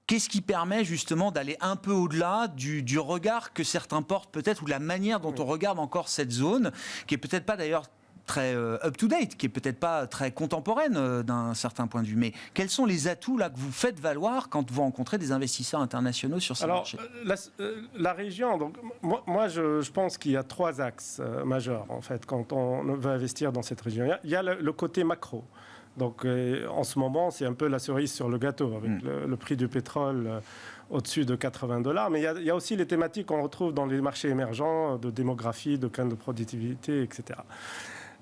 Speaker 2: Qu'est-ce qui permet justement d'aller un peu au-delà du regard que certains portent peut-être, ou de la manière dont on regarde encore cette zone, qui est peut-être pas d'ailleurs très up-to-date, qui est peut-être pas très contemporaine d'un certain point de vue. Mais quels sont les atouts là que vous faites valoir quand vous rencontrez des investisseurs internationaux sur ces marchés?
Speaker 7: La région, donc, moi je pense qu'il y a 3 axes majeurs en fait quand on veut investir dans cette région. Il y a le côté macro. Donc en ce moment, c'est un peu la cerise sur le gâteau avec le prix du pétrole au-dessus de $80. Mais il y a aussi les thématiques qu'on retrouve dans les marchés émergents de démographie, de gain de productivité, etc.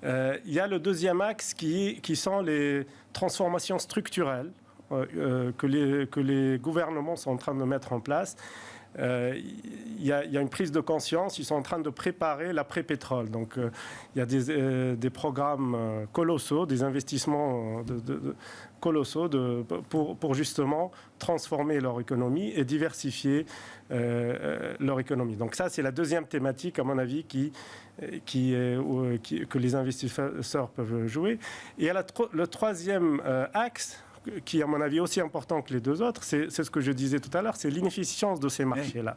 Speaker 7: Il y a le deuxième axe qui sont les transformations structurelles que les gouvernements sont en train de mettre en place. Il y a une prise de conscience, ils sont en train de préparer l'après-pétrole. Donc il y a des programmes colossaux, des investissements colossaux pour justement transformer leur économie et diversifier leur économie. Donc ça, c'est la deuxième thématique, à mon avis, que les investisseurs peuvent jouer. Et il y a le troisième axe, qui est à mon avis aussi important que les deux autres, c'est ce que je disais tout à l'heure, c'est l'inefficience de ces marchés-là.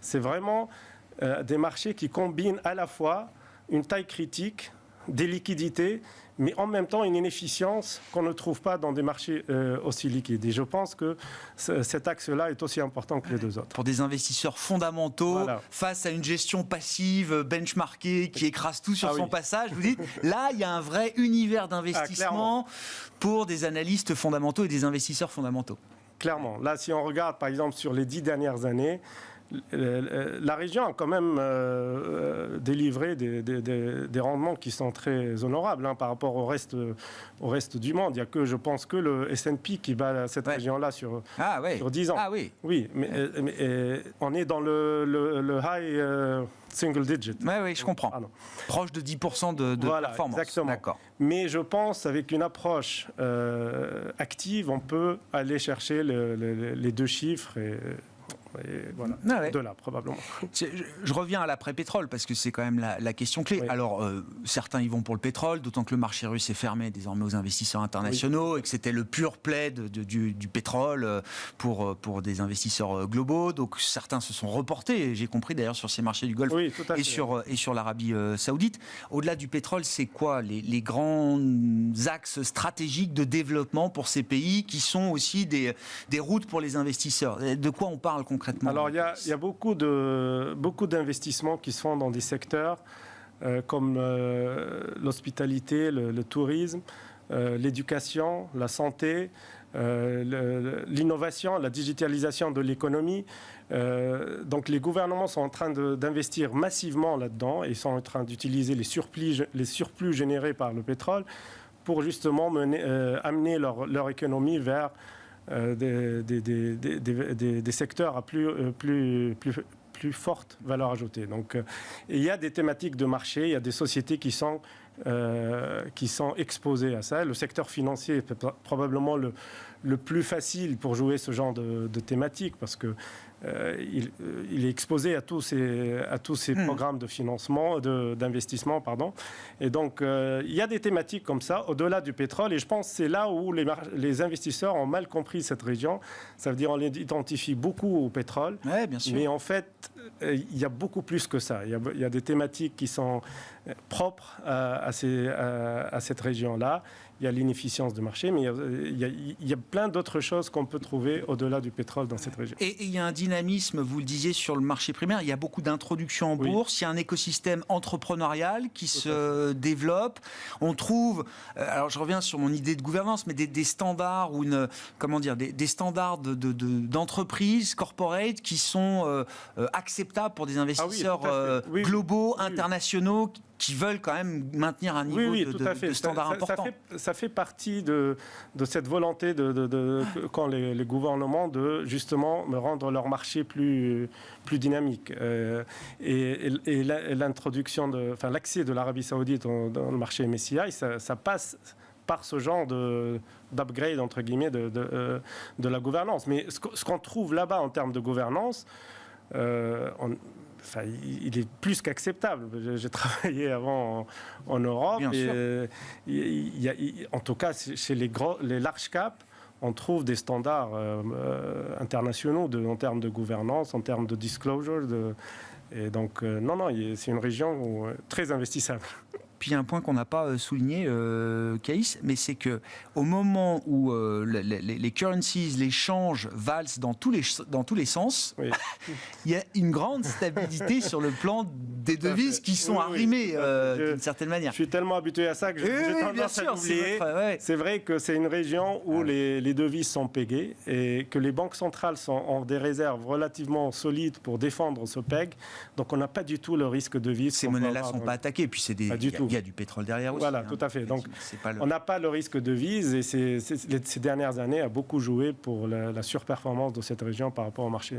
Speaker 7: C'est vraiment des marchés qui combinent à la fois une taille critique des liquidités, mais en même temps une inefficience qu'on ne trouve pas dans des marchés aussi liquides. Et je pense que cet axe-là est aussi important que les deux autres.
Speaker 2: Pour des investisseurs fondamentaux, face à une gestion passive, benchmarkée, qui écrase tout sur son passage, vous dites, là, il y a un vrai univers d'investissement pour des analystes fondamentaux et des investisseurs fondamentaux.
Speaker 7: Clairement. Là, si on regarde, par exemple, sur les 10 dernières années, la région a quand même délivré des rendements qui sont très honorables par rapport au reste du monde. Il n'y a que, je pense, que le S&P qui bat cette région-là sur 10 ans.
Speaker 2: Ah oui.
Speaker 7: Oui, mais on est dans le high single digit.
Speaker 2: Oui, je comprends. Proche de 10% de performance.
Speaker 7: Exactement.
Speaker 2: D'accord.
Speaker 7: Mais je pense, avec une approche active, on peut aller chercher les deux chiffres et voilà, de là, probablement.
Speaker 2: Je reviens à l'après-pétrole, parce que c'est quand même la question clé. Oui. Alors, certains y vont pour le pétrole, d'autant que le marché russe est fermé désormais aux investisseurs internationaux, et que c'était le pur play du pétrole pour des investisseurs globaux. Donc, certains se sont reportés, j'ai compris d'ailleurs, sur ces marchés du Golfe et sur l'Arabie Saoudite. Au-delà du pétrole, c'est quoi les grands axes stratégiques de développement pour ces pays, qui sont aussi des routes pour les investisseurs? De quoi on parle concrètement?
Speaker 7: Alors, il y a beaucoup d'investissements qui se font dans des secteurs comme l'hospitalité, le tourisme, l'éducation, la santé, l'innovation, la digitalisation de l'économie. Donc, les gouvernements sont en train d'investir massivement là-dedans et sont en train d'utiliser les surplus générés par le pétrole pour justement amener leur économie vers des secteurs à plus forte valeur ajoutée. Donc, il y a des thématiques de marché, il y a des sociétés qui sont exposées à ça. Le secteur financier est probablement le plus facile pour jouer ce genre de thématique, parce que il est exposé à tous ces programmes de financement, d'investissement, pardon. Et donc, il y a des thématiques comme ça, au-delà du pétrole. Et je pense que c'est là où les investisseurs ont mal compris cette région. Ça veut dire qu'on l'identifie beaucoup au pétrole.
Speaker 2: Ouais, bien sûr.
Speaker 7: Mais en fait, il y a beaucoup plus que ça. Il y a des thématiques qui sont propres à cette région-là. Il y a l'inefficience du marché, mais il y a plein d'autres choses qu'on peut trouver au-delà du pétrole dans cette région.
Speaker 2: Et il y a un dynamisme, vous le disiez, sur le marché primaire. Il y a beaucoup d'introductions en bourse. Il y a un écosystème entrepreneurial qui se développe. On trouve, alors je reviens sur mon idée de gouvernance, mais des standards ou des standards d'entreprise corporate qui sont acceptables pour des investisseurs globaux, internationaux, qui veulent quand même maintenir un niveau de standard important.
Speaker 7: Ça fait partie de cette volonté quand les gouvernements de justement rendre leur marché plus dynamique. Et l'introduction, l'accès de l'Arabie Saoudite dans le marché MSCI, ça passe par ce genre d'upgrade, entre guillemets, de la gouvernance. Mais ce qu'on trouve là-bas en termes de gouvernance, il est plus qu'acceptable. J'ai travaillé avant en Europe.
Speaker 2: Bien sûr.
Speaker 7: En tout cas, chez les large caps, on trouve des standards internationaux en termes de gouvernance, en termes de disclosure. Et donc, c'est une région très investissable.
Speaker 2: Puis il y a un point qu'on n'a pas souligné, Caïs, mais c'est qu'au moment où les currencies, les changes valsent dans tous les sens, il y a une grande stabilité sur le plan des devises qui sont arrimées d'une certaine manière.
Speaker 7: Je suis tellement habitué à ça que j'ai tendance à l'oublier. C'est vrai que c'est une région où les devises sont pegées et que les banques centrales ont des réserves relativement solides pour défendre ce peg. Donc on n'a pas du tout le risque de devise.
Speaker 2: Ces monnaies-là ne sont pas attaquées, puis il y a du pétrole derrière aussi.
Speaker 7: Voilà, tout à fait. Donc, on n'a pas le risque de devise et ces dernières années a beaucoup joué pour la surperformance de cette région par rapport au marché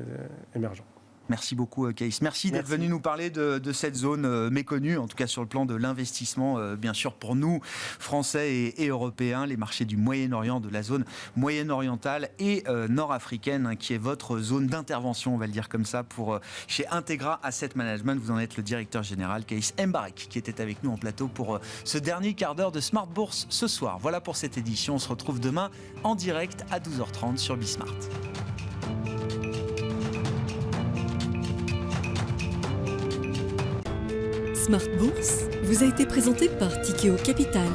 Speaker 7: émergent.
Speaker 2: Merci beaucoup, Caïs. Merci d'être venu nous parler de cette zone méconnue, en tout cas sur le plan de l'investissement, bien sûr, pour nous, Français et Européens, les marchés du Moyen-Orient, de la zone moyenne-orientale et nord-africaine, qui est votre zone d'intervention, on va le dire comme ça, chez Integra Asset Management. Vous en êtes le directeur général, Caïs Mbarek, qui était avec nous en plateau pour ce dernier quart d'heure de Smart Bourse ce soir. Voilà pour cette édition. On se retrouve demain en direct à 12h30 sur Bismart.
Speaker 1: Smart Bourse vous a été présenté par Tikeo Capital.